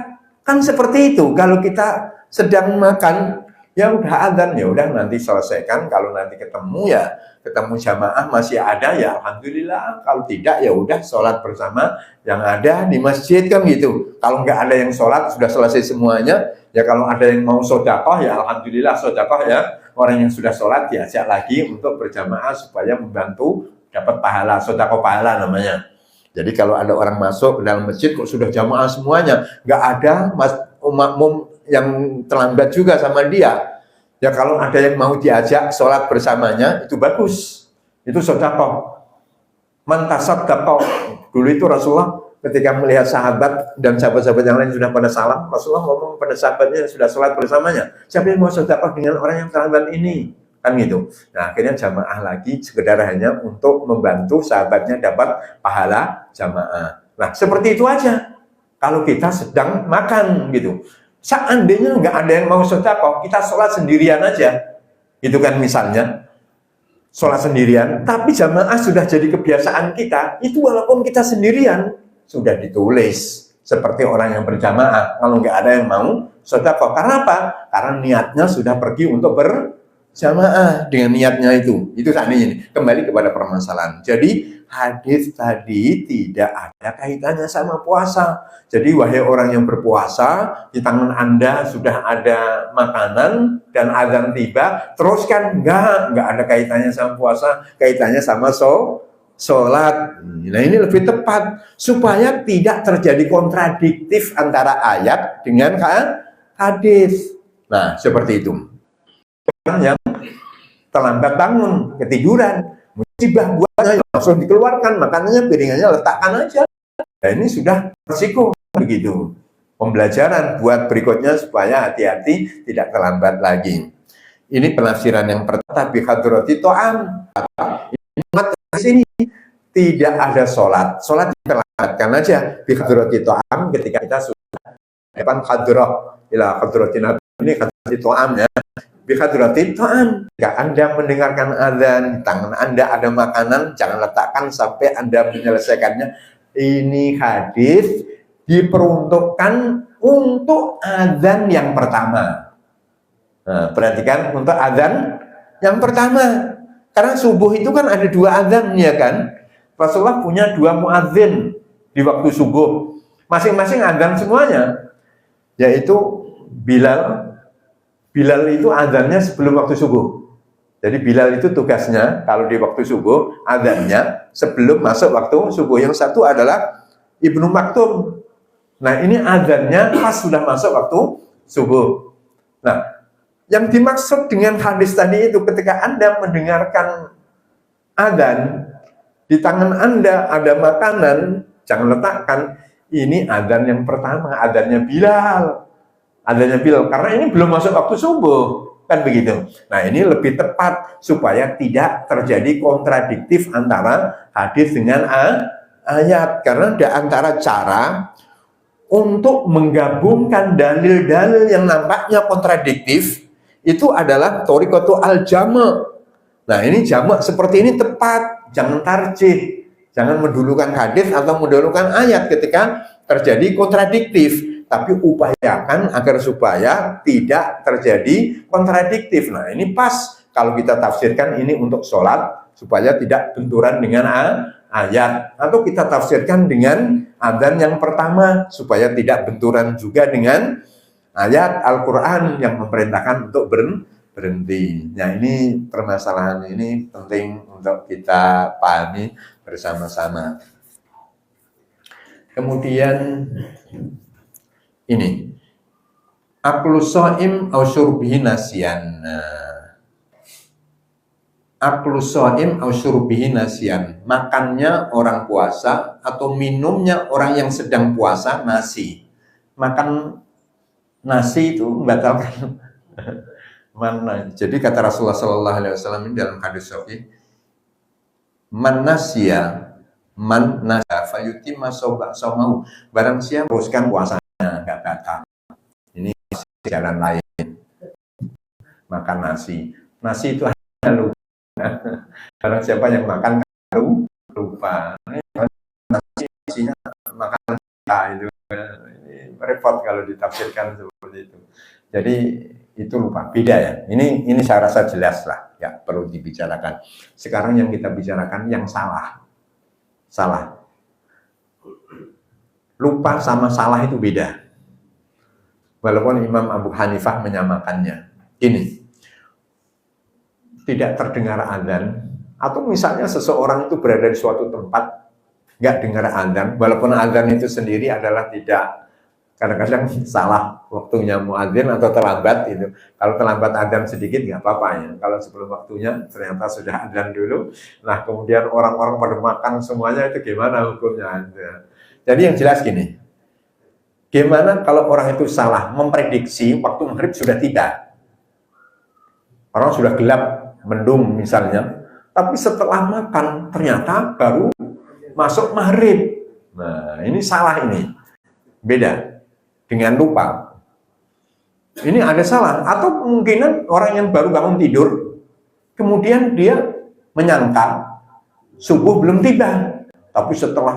Kan seperti itu. Kalau kita sedang makan, ya udah adzan, ya udah nanti selesaikan. Kalau nanti ketemu ya ketemu jamaah masih ada ya alhamdulillah. Kalau tidak ya udah sholat bersama yang ada di masjid kan gitu. Kalau nggak ada yang sholat sudah selesai semuanya. Ya kalau ada yang mau sodakoh ya alhamdulillah sodakoh ya. Orang yang sudah sholat diajak lagi untuk berjamaah supaya membantu dapat pahala, sodakoh pahala namanya. Jadi kalau ada orang masuk ke dalam masjid kok sudah jamaah semuanya, nggak ada makmum yang terlambat juga sama dia. Ya kalau ada yang mau diajak sholat bersamanya, itu bagus. Itu sedekah. Man tasaddaqah. Dulu itu Rasulullah ketika melihat sahabat dan sahabat-sahabat yang lain sudah pada salam, Rasulullah ngomong pada sahabatnya yang sudah sholat bersamanya, siapa yang mau sedekah dengan orang yang terlambat ini? Kan gitu. Nah akhirnya jamaah lagi sekedar hanya untuk membantu sahabatnya dapat pahala jamaah. Nah seperti itu aja. Kalau kita sedang makan gitu, seandainya nggak ada yang mau sedekah, kita sholat sendirian aja, gitu kan misalnya, sholat sendirian, tapi jamaah sudah jadi kebiasaan kita, itu walaupun kita sendirian sudah ditulis seperti orang yang berjamaah. Kalau nggak ada yang mau sedekah, karena apa? Karena niatnya sudah pergi untuk berjamaah dengan niatnya itu seandainya ini. Kembali kepada permasalahan. Jadi hadis tadi tidak ada kaitannya sama puasa. Jadi wahai orang yang berpuasa, di tangan Anda sudah ada makanan dan adzan tiba, teruskan enggak ada kaitannya sama puasa, kaitannya sama sholat. Nah ini lebih tepat supaya tidak terjadi kontradiktif antara ayat dengan hadis. Nah seperti itu. Yang terlambat bangun, ketiduran, musibah buahnya langsung dikeluarkan, makanannya piringannya letakkan aja. Nah ini sudah resiko begitu. Pembelajaran buat berikutnya supaya hati-hati tidak terlambat lagi. Ini penafsiran yang pertama, bihadrati to'am. Di sini tidak ada sholat diterlambatkan aja. Bihadrati to'am ketika kita sudah depan hadrah, ila hadrati nabi, ini hadrati to'am ya. Bihadrati to'am. Jika Anda mendengarkan adzan, di tangan Anda ada makanan, jangan letakkan sampai Anda menyelesaikannya. Ini hadis diperuntukkan untuk adzan yang pertama. Nah, perhatikan untuk adzan yang pertama. Karena subuh itu kan ada 2 adzannya kan. Rasulullah punya 2 muadzin di waktu subuh. Masing-masing adzan semuanya. Yaitu Bilal itu adzannya sebelum waktu subuh. Jadi Bilal itu tugasnya kalau di waktu subuh adzannya sebelum masuk waktu subuh. Yang satu adalah Ibnu Maktum. Nah ini adzannya pas sudah masuk waktu subuh. Nah yang dimaksud dengan hadis tadi itu ketika Anda mendengarkan adzan, di tangan Anda ada makanan, jangan letakkan. Ini adzan yang pertama, adzannya Bilal. Adanya Bilal, karena ini belum masuk waktu subuh, kan begitu. Nah ini lebih tepat supaya tidak terjadi kontradiktif antara hadis dengan ayat, karena ada antara cara untuk menggabungkan dalil-dalil yang nampaknya kontradiktif itu adalah thoriqatu al-jama'. Nah ini jamak seperti ini tepat, jangan tarjih, jangan mendulukan hadis atau mendulukan ayat ketika terjadi kontradiktif. Tapi upayakan agar supaya tidak terjadi kontradiktif. Nah ini pas kalau kita tafsirkan ini untuk sholat supaya tidak benturan dengan ayat, atau kita tafsirkan dengan adzan yang pertama supaya tidak benturan juga dengan ayat Al-Quran yang memerintahkan untuk berhenti. Nah ini permasalahan ini penting untuk kita pahami bersama-sama. Kemudian ini aklus shaim au syurbihi nasyan. aklu shaim au syurbihi nasian, makannya orang puasa atau minumnya orang yang sedang puasa nasi. Makan nasi itu membatalkan mana. Jadi kata Rasulullah Sallallahu Alaihi Wasallam ini dalam hadis sahih, man nasya fayutimma saumahu, barang siapa teruskan puasanya nggak batal. Ini jalan lain, makan nasi itu hanya lupa. Barang siapa yang makan lupa, nasi isinya makan itu repot kalau ditafsirkan seperti itu. Jadi itu lupa, beda ya. Ini saya rasa jelas lah, ya perlu dibicarakan. Sekarang yang kita bicarakan yang salah. Lupa sama salah itu beda. Walaupun Imam Abu Hanifah menyamakannya. Ini tidak terdengar azan, atau misalnya seseorang itu berada di suatu tempat nggak dengar azan, walaupun azan itu sendiri adalah tidak, kadang-kadang salah waktunya muadzin atau terlambat itu. Kalau terlambat azan sedikit nggak apa-apa ya. Kalau sebelum waktunya ternyata sudah azan dulu, nah kemudian orang-orang pada makan semuanya, itu gimana hukumnya? Jadi yang jelas gini, gimana kalau orang itu salah memprediksi waktu maghrib sudah tiba, orang sudah gelap mendung misalnya, tapi setelah makan ternyata baru masuk maghrib. Nah ini salah, ini beda dengan lupa. Ini ada salah, atau kemungkinan orang yang baru bangun tidur, kemudian dia menyangka subuh belum tiba, tapi setelah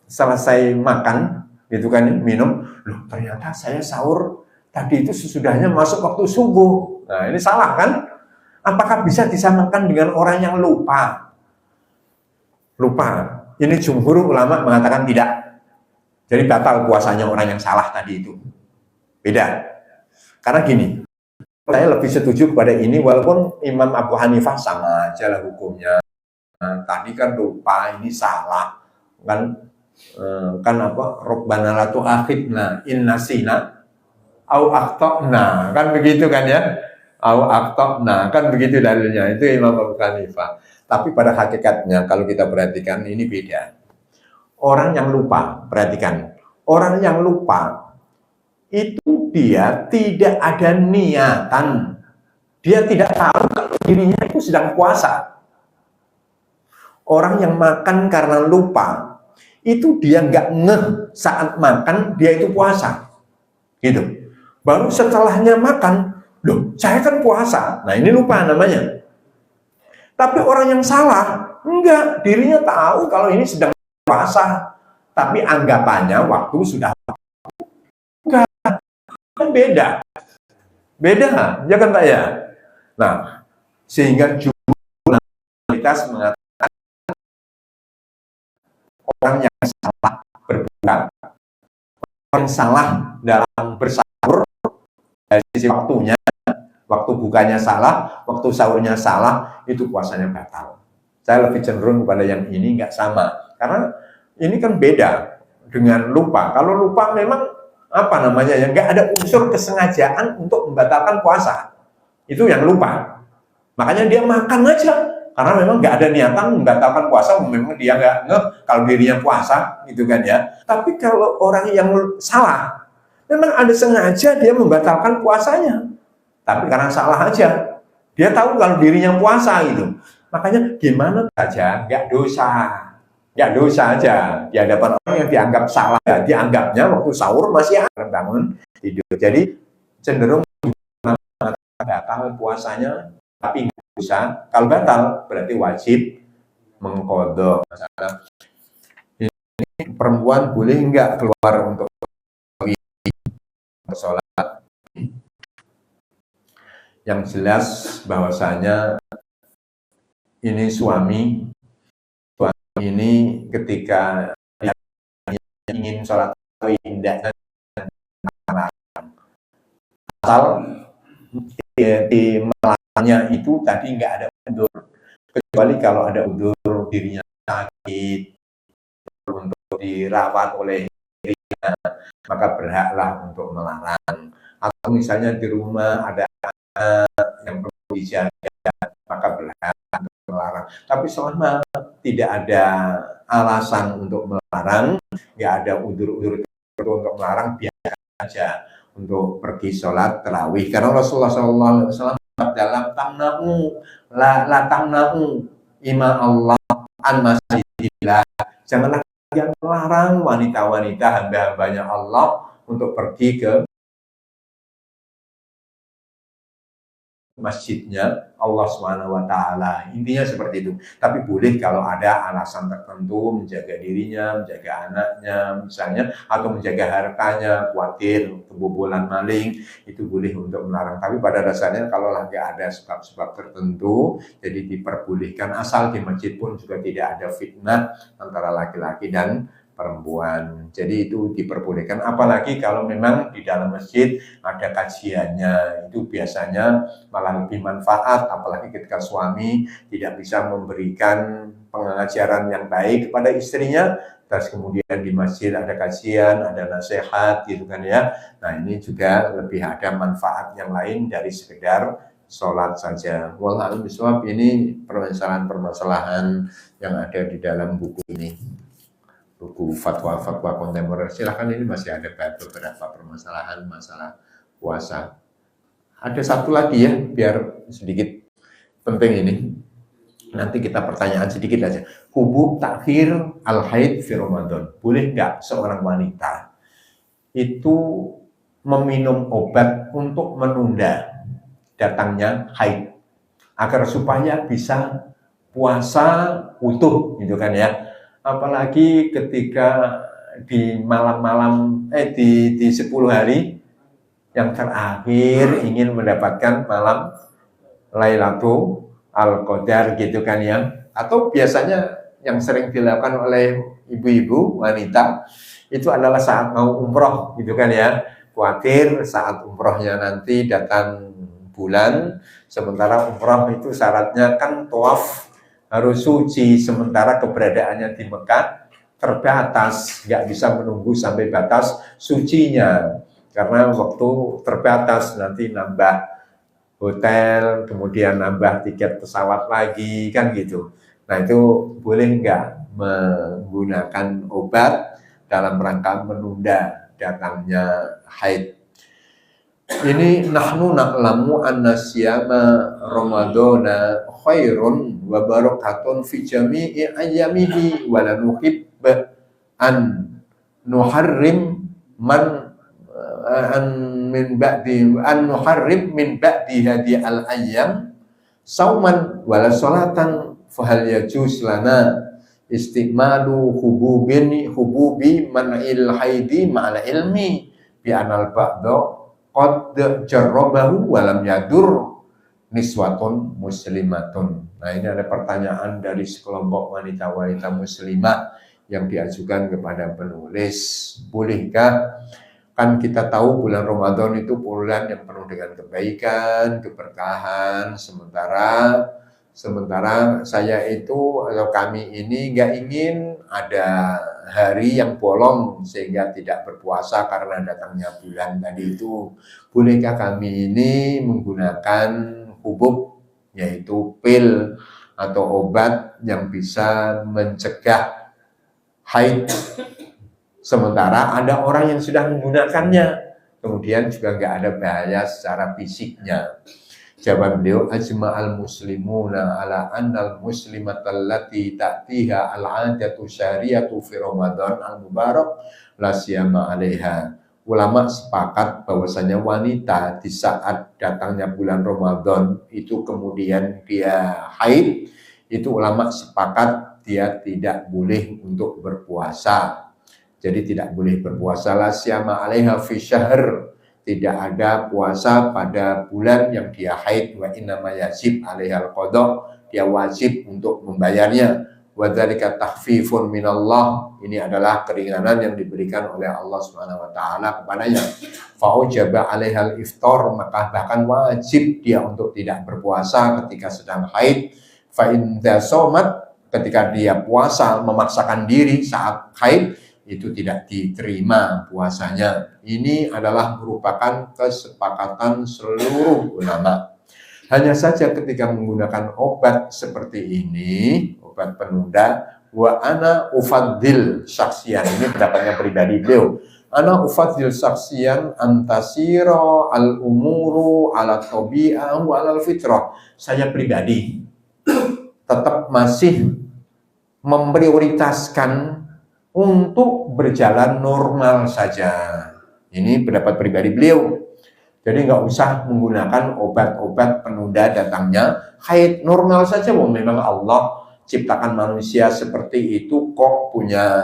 selesai makan, gitu kan, minum, loh ternyata saya sahur tadi itu sesudahnya masuk waktu subuh. Nah ini salah kan? Apakah bisa disamakan dengan orang yang lupa? Ini jumhur ulama mengatakan tidak. Jadi batal puasanya orang yang salah tadi itu. Beda. Karena gini, saya lebih setuju kepada ini, walaupun Imam Abu Hanifah sama aja lah hukumnya. Nah, tadi kan lupa, ini salah. Kan apa? Rabbana la tu'akhidna in nasina au akhtana. Kan begitu kan ya? Au akhtana, kan begitu dalilnya. Itu Imam Abu Hanifah. Tapi pada hakikatnya kalau kita perhatikan ini beda. Orang yang lupa, perhatikan, orang yang lupa itu dia tidak ada niatan, dia tidak tahu kalau dirinya itu sedang puasa. Orang yang makan karena lupa, itu dia nggak ngeh saat makan dia itu puasa, gitu. Baru setelahnya makan, loh saya kan puasa, nah ini lupa namanya. Tapi orang yang salah, enggak, dirinya tahu kalau ini sedang puasa, tapi anggapannya waktu sudah enggak, kan beda ya kan Pak ya. Nah sehingga jumlah mengatakan orang yang salah berbuka, orang salah dalam bersahur dari sisi waktunya, waktu bukanya salah, waktu sahurnya salah, itu puasanya batal. Saya lebih cenderung kepada yang ini, nggak sama. Karena ini kan beda dengan lupa. Kalau lupa memang apa namanya ya, nggak ada unsur kesengajaan untuk membatalkan puasa. Itu yang lupa. Makanya dia makan aja. Karena memang nggak ada niatan membatalkan puasa, memang dia nggak ngeh kalau dirinya puasa, gitu kan ya. Tapi kalau orang yang salah, memang ada sengaja dia membatalkan puasanya. Tapi karena salah aja, dia tahu kalau dirinya puasa gitu. Makanya gimana saja, nggak dosa aja di hadapan orang yang dianggap salah. Ya, dianggapnya waktu sahur masih bangun tidur. Jadi cenderung batal puasanya, tapi nggak dosa. Kalau batal berarti wajib mengqadha. Ini perempuan boleh nggak keluar untuk sholat? Yang jelas bahwasanya ini suami ini ketika ingin sholat indah asal di melarangnya itu tadi nggak ada udzur, kecuali kalau ada udzur dirinya sakit untuk dirawat oleh dirinya, maka berhaklah untuk melarang. Atau misalnya di rumah ada yang perlu dijaga, maka berhak Tapi selama tidak ada alasan untuk melarang, nggak ada udur-udur untuk melarang, biasa aja untuk pergi sholat tarawih. Karena Rasulullah SAW dalam tamna'u la tamna'u ima Allah an masjidillah. Janganlah kalian melarang wanita-wanita hamba-hambanya Allah untuk pergi ke masjidnya Allah Subhanahu wa taala. Intinya seperti itu. Tapi boleh kalau ada alasan tertentu, menjaga dirinya, menjaga anaknya misalnya, atau menjaga hartanya, khawatir kebobolan maling, itu boleh untuk melarang. Tapi pada dasarnya kalau nggak ada sebab-sebab tertentu, jadi diperbolehkan, asal di masjid pun juga tidak ada fitnah antara laki-laki dan perempuan. Jadi itu diperbolehkan, apalagi kalau memang di dalam masjid ada kajiannya, itu biasanya malah lebih manfaat, apalagi ketika suami tidak bisa memberikan pengajaran yang baik kepada istrinya, terus kemudian di masjid ada kajian, ada nasihat gitu kan ya. Nah ini juga lebih ada manfaat yang lain dari sekedar sholat saja. Wallahu a'lam, ini permasalahan-permasalahan yang ada di dalam buku ini, buku fatwa-fatwa kontemporer. Silahkan, ini masih ada beberapa permasalahan masalah puasa. Ada satu lagi ya, biar sedikit penting ini. Nanti kita pertanyaan sedikit aja. Hubub takhir al-haid fi Ramadan. Boleh nggak seorang wanita itu meminum obat untuk menunda datangnya haid, agar supaya bisa puasa utuh gitu kan ya. Apalagi ketika di malam-malam di 10 hari yang terakhir ingin mendapatkan malam Lailatul Qadar gitu kan ya. Atau biasanya yang sering dilakukan oleh ibu-ibu wanita itu adalah saat mau umroh gitu kan ya. Khawatir saat umrohnya nanti datang bulan, sementara umroh itu syaratnya kan tawaf harus suci, sementara keberadaannya di Mekah terbatas, nggak bisa menunggu sampai batas sucinya, karena waktu terbatas, nanti nambah hotel, kemudian nambah tiket pesawat lagi, kan gitu. Nah itu boleh nggak menggunakan obat dalam rangka menunda datangnya haid? Ini nahnu na'lamu anna siyama ramadana khairun wa barakatun fi jami'i ayyamihi wa la nuhib an nuharrim man an min ba'di an nuharrim min ba'di hadi al ayyam sauman wala salatan fa hal yajuz lana istimalu hububi man'il haidi ma'al ilmi bi anal ba'da qad jarrabahu walam yadur niswatun muslimatun. Nah ini ada pertanyaan dari sekelompok wanita-wanita muslimah yang diajukan kepada penulis. Bolehkah, kan kita tahu bulan Ramadan itu bulan yang penuh dengan kebaikan, keberkahan, sementara saya itu atau kami ini nggak ingin ada hari yang bolong sehingga tidak berpuasa karena datangnya bulan tadi itu. Bolehkah kami ini menggunakan hubub, yaitu pil atau obat yang bisa mencegah haid, sementara ada orang yang sudah menggunakannya, kemudian juga nggak ada bahaya secara fisiknya? Jawaban beliau, ajma'al muslimuna ala annal muslimatal lati ta'tiha al-'adatu syariatu fi Ramadan al-mubarak la siyama 'alaiha. Ulama sepakat bahwasanya wanita di saat datangnya bulan Ramadan itu kemudian dia haid, itu ulama sepakat dia tidak boleh untuk berpuasa. Jadi tidak boleh berpuasa, la siyama 'alaiha fi syahr. Tidak ada puasa pada bulan yang dia haid. Wa innama yajib 'alaihal qada, dia wajib untuk membayarnya. Wa dzalika takhfifun minallah, ini adalah keringanan yang diberikan oleh Allah Subhanahu wa taala kepadanya. Fa ujaba 'alaihal iftar, maka bahkan wajib dia untuk tidak berpuasa ketika sedang haid. Fa in somat, ketika dia puasa memaksakan diri saat haid, itu tidak diterima puasanya. Ini adalah merupakan kesepakatan seluruh ulama. Hanya saja ketika menggunakan obat seperti ini, obat penunda, wa ana ufadzil saksian, ini pendapatnya pribadi beliau. Ana ufadzil saksian antasiro al umuru ala tabi'ah wa ala fitrah. Saya pribadi tetap masih memprioritaskan untuk berjalan normal saja. Ini pendapat pribadi beliau. Jadi nggak usah menggunakan obat-obat penunda datangnya haid, normal saja. Memang Allah ciptakan manusia seperti itu kok, punya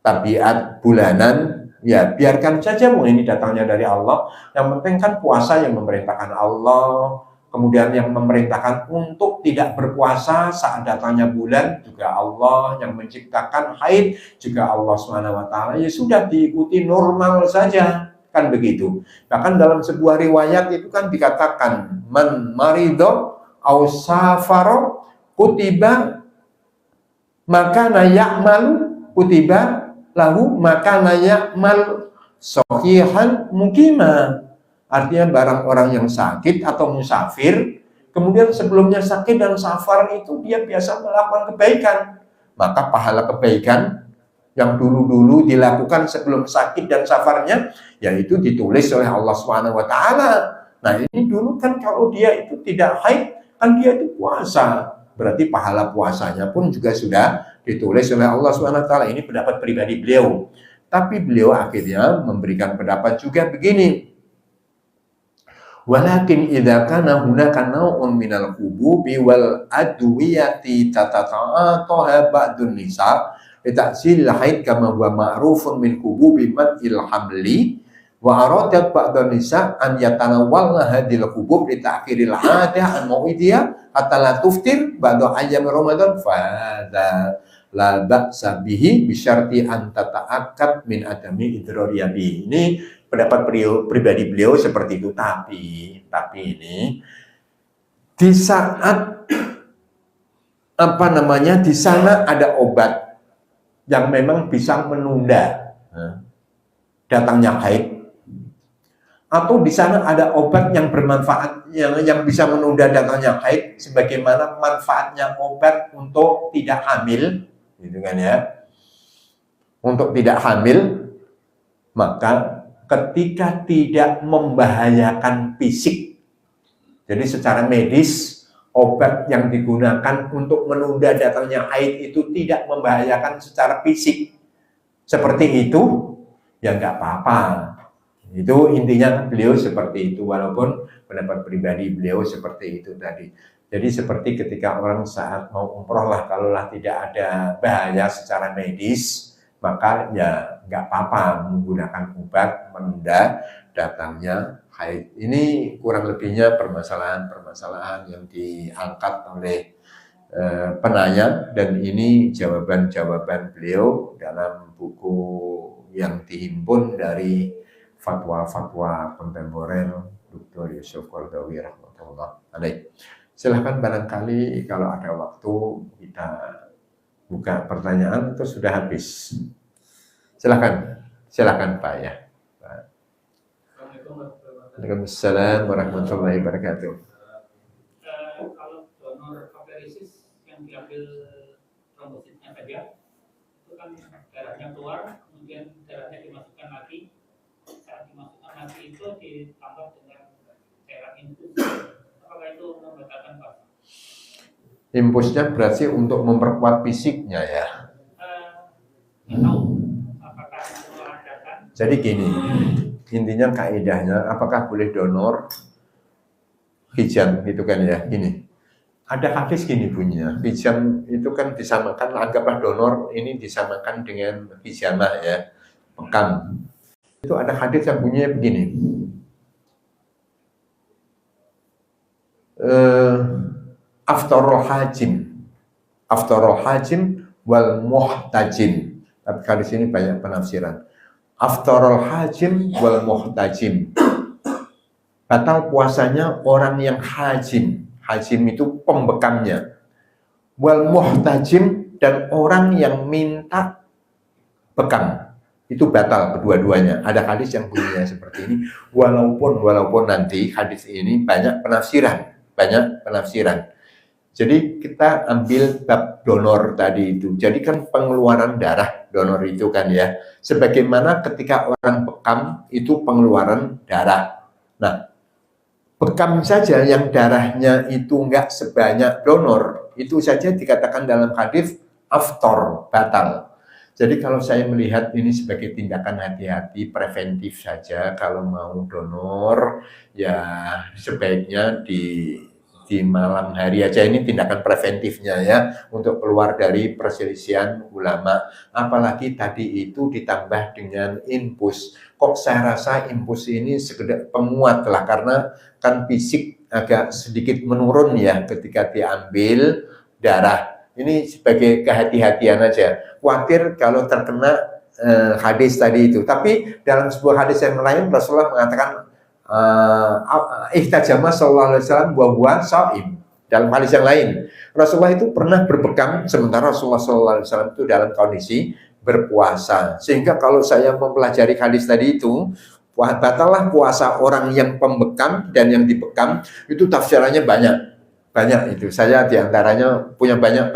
tabiat bulanan, ya biarkan saja. Ini datangnya dari Allah. Yang penting kan puasa yang memerintahkan Allah. Kemudian yang memerintahkan untuk tidak berpuasa saat datangnya bulan juga Allah, yang menciptakan haid juga Allah SWT. Ya sudah, diikuti normal saja, kan begitu. Bahkan dalam sebuah riwayat itu kan dikatakan man marido au safaro kutiba maka ya'malu kutiba lahu maka ya'mal sahihan mukima. Artinya barang orang yang sakit atau musafir, kemudian sebelumnya sakit dan safar itu dia biasa melakukan kebaikan, maka pahala kebaikan yang dulu-dulu dilakukan sebelum sakit dan safarnya, yaitu ditulis oleh Allah SWT. Nah ini dulu kan kalau dia itu tidak haid, kan dia itu puasa, berarti pahala puasanya pun juga sudah ditulis oleh Allah SWT. Ini pendapat pribadi beliau. Tapi beliau akhirnya memberikan pendapat juga begini. Walakin idza kana hunaka naw'un minal hububi wal adwiyati tatata'ataha ba'dun nisa litahsil haid kama huwa ma'rufun min hububi mad'il hamli wa aradat ba'dun nisa an yatanawwalna hadhil hubub li ta'khiril 'adah an mau'idiyah hatta la tuftir ba'da ayyam ramadan fa hadza la ba'sa bihi bi syarti an tata'akkad min adami idrariya bi. Ini pendapat pribadi beliau seperti itu. Tapi ini di saat di sana ada obat yang memang bisa menunda datangnya haid, atau di sana ada obat yang bermanfaat yang bisa menunda datangnya haid, sebagaimana manfaatnya obat untuk tidak hamil, gitu kan ya, untuk tidak hamil, maka ketika tidak membahayakan fisik, jadi secara medis obat yang digunakan untuk menunda datangnya haid itu tidak membahayakan secara fisik, seperti itu, ya nggak apa-apa. Itu intinya beliau seperti itu, walaupun pendapat pribadi beliau seperti itu tadi. Jadi seperti ketika orang saat mau umroh lah, kalaulah tidak ada bahaya secara medis, maka ya nggak apa-apa menggunakan obat menunda datangnya haid. Ini kurang lebihnya permasalahan-permasalahan yang diangkat oleh penanya, dan ini jawaban-jawaban beliau dalam buku yang dihimpun dari fatwa-fatwa kontemporer Dr. Yusuf Qaradawi rahmatullah alaih. Silahkan barangkali kalau ada waktu kita buka pertanyaan atau sudah habis. Silakan Pak ya. Waalaikumsalam warahmatullahi wabarakatuh. Kalau donor aferesis yang diambil trombositnya saja, itu kan darahnya keluar, kemudian darahnya dimasukkan lagi. Saat dimasukkan lagi itu ditambah dengan cairan infus. Apakah itu membatalkan puasa? Impusnya berarti untuk memperkuat fisiknya ya. Jadi gini, intinya kaidahnya, apakah boleh donor hijab gitu kan ya? Gini, ada hadis gini bunyinya, hijab itu kan disamakan, anggaplah donor ini disamakan dengan hijamah ya, pekam. Itu ada hadis yang bunyinya begini. Aftarul hajim wal muhtajim. Tapi kali sini banyak penafsiran. Aftarul hajim wal muhtajim. Batal puasanya orang yang hajim. Hajim itu pembekamnya. Wal muhtajim, dan orang yang minta bekam. Itu batal kedua-duanya. Ada hadis yang bunyinya seperti ini. Walaupun nanti hadis ini banyak penafsiran. banyak penafsiran. Jadi kita ambil bab donor tadi itu. Jadi kan pengeluaran darah donor itu kan ya. Sebagaimana ketika orang bekam itu pengeluaran darah. Nah, bekam saja yang darahnya itu enggak sebanyak donor, itu saja dikatakan dalam hadis aftor, batal. Jadi kalau saya melihat ini sebagai tindakan hati-hati, preventif saja, kalau mau donor, ya sebaiknya di malam hari aja, ini tindakan preventifnya ya, untuk keluar dari perselisihan ulama. Apalagi tadi itu ditambah dengan infus. Kok saya rasa infus ini sekedar penguat lah, karena kan fisik agak sedikit menurun ya ketika diambil darah. Ini sebagai kehati-hatian aja. Khawatir kalau terkena hadis tadi itu. Tapi dalam sebuah hadis yang lain Rasulullah mengatakan ihtajama sallallahu alaihi wasallam wa huwa shaim. Dalam hadis yang lain Rasulullah itu pernah berbekam sementara Rasulullah sallallahu alaihi wasallam itu dalam kondisi berpuasa. Sehingga kalau saya mempelajari hadis tadi itu, batallah puasa orang yang pembekam dan yang dibekam, itu tafsirannya banyak itu. Saya diantaranya punya banyak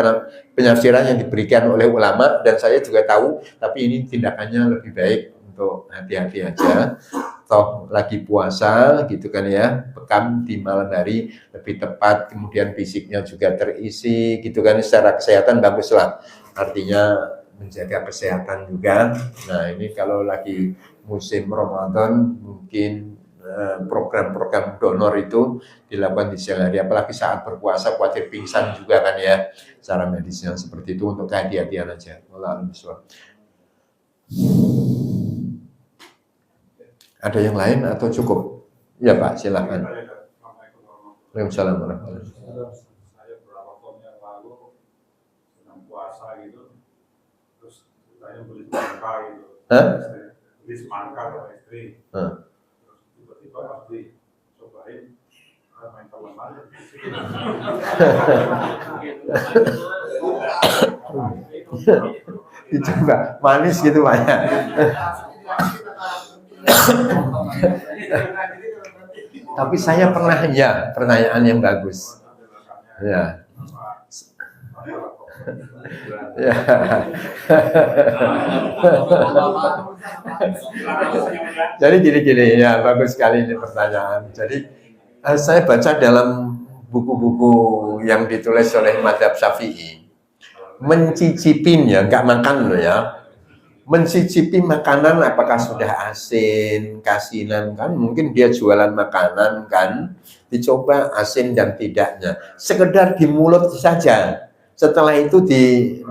penafsiran yang diberikan oleh ulama dan saya juga tahu, tapi ini tindakannya lebih baik untuk hati-hati aja. Toh lagi puasa gitu kan ya, bekam di malam hari lebih tepat, kemudian fisiknya juga terisi gitu kan, secara kesehatan baguslah. Artinya menjaga kesehatan juga. Nah ini kalau lagi musim Ramadan mungkin program-program donor itu dilakukan di siang hari, apalagi saat berpuasa khawatir pingsan juga kan ya, secara medisnya seperti itu, untuk kehati-hatian aja. Wallahu a'lam. Ada yang lain atau cukup? Ya Pak, silakan. Waalaikumsalam warahmatullahi wabarakatuh. Saya beberapa tahun yang lalu sedang puasa gitu, terus saya beli semangka gitu. Beli semangka sama istri. Terus tiba-tiba pas dicobain, main teman aja. Dicoba manis gitu Pak ya. Tapi saya pernah ya, pertanyaan yang bagus. Ya. Ya. Jadi gini ya, bagus sekali ini pertanyaan. Jadi saya baca dalam buku-buku yang ditulis oleh Madzhab Syafi'i, mencicipin ya, nggak makan loh ya. Mencicipi makanan apakah sudah asin, kasinan kan, mungkin dia jualan makanan kan, dicoba asin dan tidaknya, sekedar di mulut saja, setelah itu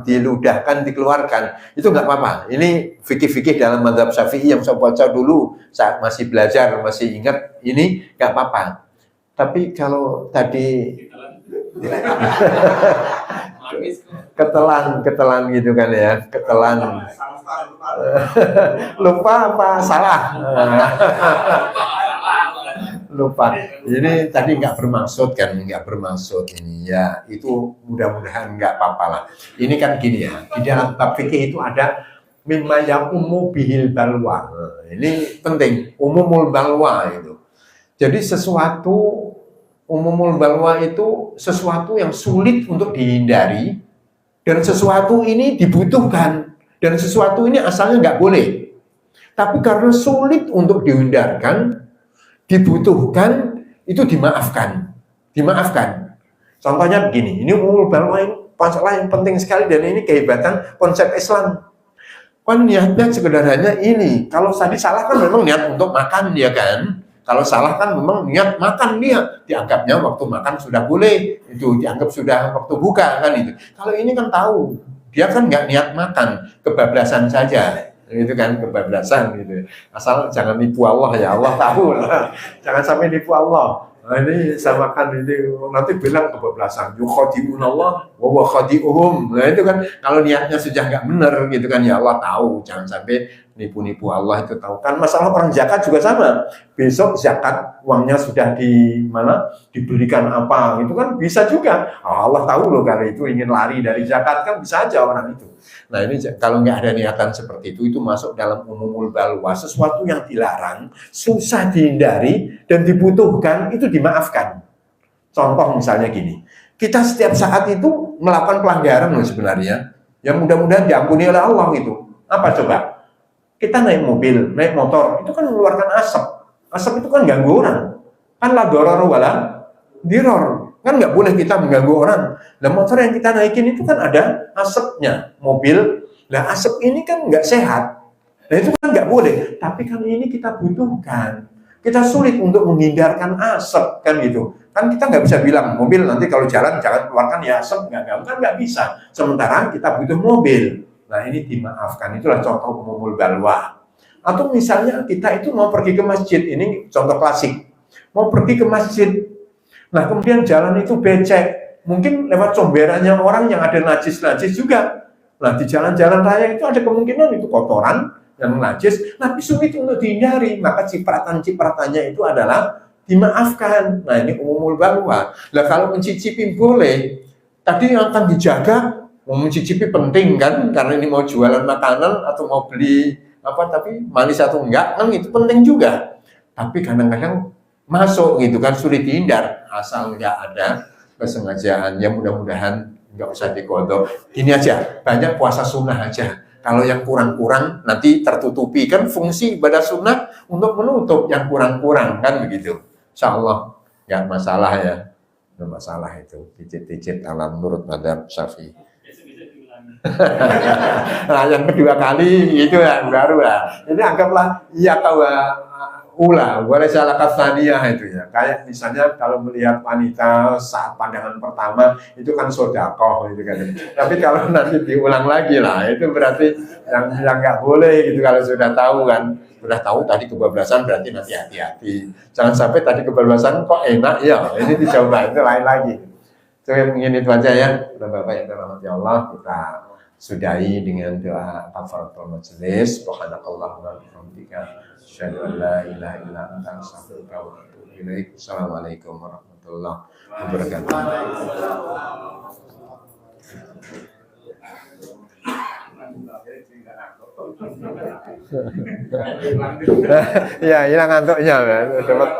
diludahkan, dikeluarkan, itu nggak apa-apa. Ini fikih-fikih dalam mazhab Syafi'i yang saya baca dulu saat masih belajar, masih ingat, ini nggak apa-apa. Tapi kalau tadi ketelan gitu kan ya, ketelan. Lupa apa salah? Lupa. Ini tadi nggak bermaksud kan, nggak bermaksud ini ya. Itu mudah-mudahan nggak apa-apa lah. Ini kan gini ya, di dalam bab fikih itu ada mimma yaqumu bihil balwa. Ini penting, umumul balwa itu. Jadi sesuatu umumul balwa itu sesuatu yang sulit untuk dihindari, dan sesuatu ini dibutuhkan. Dan sesuatu ini asalnya nggak boleh, tapi karena sulit untuk dihindarkan, dibutuhkan, itu dimaafkan. Contohnya begini, ini umumul balwa, ini masalah yang penting sekali, dan ini kehebatan konsep Islam. Kan niatnya sekedar hanya ini. Kalau tadi salah kan memang niat untuk makan ya kan. Kalau salah kan memang niat makan dia, dianggapnya waktu makan sudah boleh, itu dianggap sudah waktu buka kan itu. Kalau ini kan tahu. Dia kan nggak niat makan, kebablasan saja, itu kan kebablasan gitu. Asal jangan nipu Allah ya, Allah tahu lah. Jangan sampai nipu Allah. Nah, ini sama kan itu nanti bilang kebablasan. Yukhadi'un Allah wa huwa khadi'uhum. Nah itu kan kalau niatnya sudah nggak benar gitu kan ya, Allah tahu. Jangan sampai nipu-nipu Allah, itu tahu. Kan masalah orang zakat juga sama. Besok zakat uangnya sudah di mana, diberikan apa, itu kan bisa juga. Allah tahu loh, kalau itu ingin lari dari zakat kan bisa aja orang itu. Nah ini kalau nggak ada niatan seperti itu masuk dalam umumul balwa. Sesuatu yang dilarang, susah dihindari dan dibutuhkan, itu dimaafkan. Contoh misalnya gini, kita setiap saat itu melakukan pelanggaran loh sebenarnya, yang mudah-mudahan diampuni oleh Allah gitu. Apa coba? Kita naik mobil, naik motor, itu kan mengeluarkan asap. Asap itu kan ganggu orang. Kan la doror wala diror. Kan nggak boleh kita mengganggu orang. Nah motor yang kita naikin itu kan ada asapnya, mobil. Nah asap ini kan nggak sehat. Nah itu kan nggak boleh. Tapi kan ini kita butuhkan. Kita sulit untuk menghindarkan asap kan gitu. Kan kita nggak bisa bilang mobil nanti kalau jalan jangan keluarkan ya asap, nggak bisa. Sementara kita butuh mobil. Nah ini dimaafkan, itulah contoh umumul balwa. Atau misalnya kita itu mau pergi ke masjid, ini contoh klasik. Mau pergi ke masjid, nah kemudian jalan itu becek, mungkin lewat comberannya orang yang ada najis-najis juga. Nah di jalan-jalan raya itu ada kemungkinan itu kotoran yang najis, tapi sulit untuk dihindari, maka cipratan-cipratannya itu adalah dimaafkan. Nah ini umumul balwa. Nah kalau mencicipi boleh, tadi yang akan dijaga, mau mencicipi penting kan, karena ini mau jualan makanan atau mau beli apa, tapi manis atau enggak kan itu penting juga. Tapi kadang-kadang masuk gitu kan, sulit dihindar, asal enggak ada kesengajaan. Ya mudah-mudahan enggak usah dikodok. Ini aja, banyak puasa sunnah aja. Kalau yang kurang-kurang nanti tertutupi, kan fungsi ibadah sunnah untuk menutup yang kurang-kurang kan begitu. Insya Allah nggak masalah ya, nggak masalah itu dicit-dicit alam nurut madhab Syafi'i. Nah yang kedua kali itu yang baru lah. Ini anggaplah iya ula, boleh salah kafaniyah itu ya. Kayak misalnya kalau melihat wanita saat pandangan pertama itu kan sodakoh gitu kan. Tapi kalau nanti diulang lagi lah, itu berarti yang nggak boleh gitu kalau sudah tahu kan. Sudah tahu tadi kebablasan berarti nanti hati-hati. Jangan sampai tadi kebablasan kok enak ya, ini dicoba itu lain lagi. So yang ingin itu aja ya. Bapak yang dirahmati Allah, kita sudahi dengan doa kafaratul majelis. Subhanakallahumma wa bihamdika asyhadu an la ilaha illa anta astaghfiruka wa atubu ilaik. Assalamualaikum warahmatullahi wabarakatuh. Ya, hilang ngantuknya. Dapat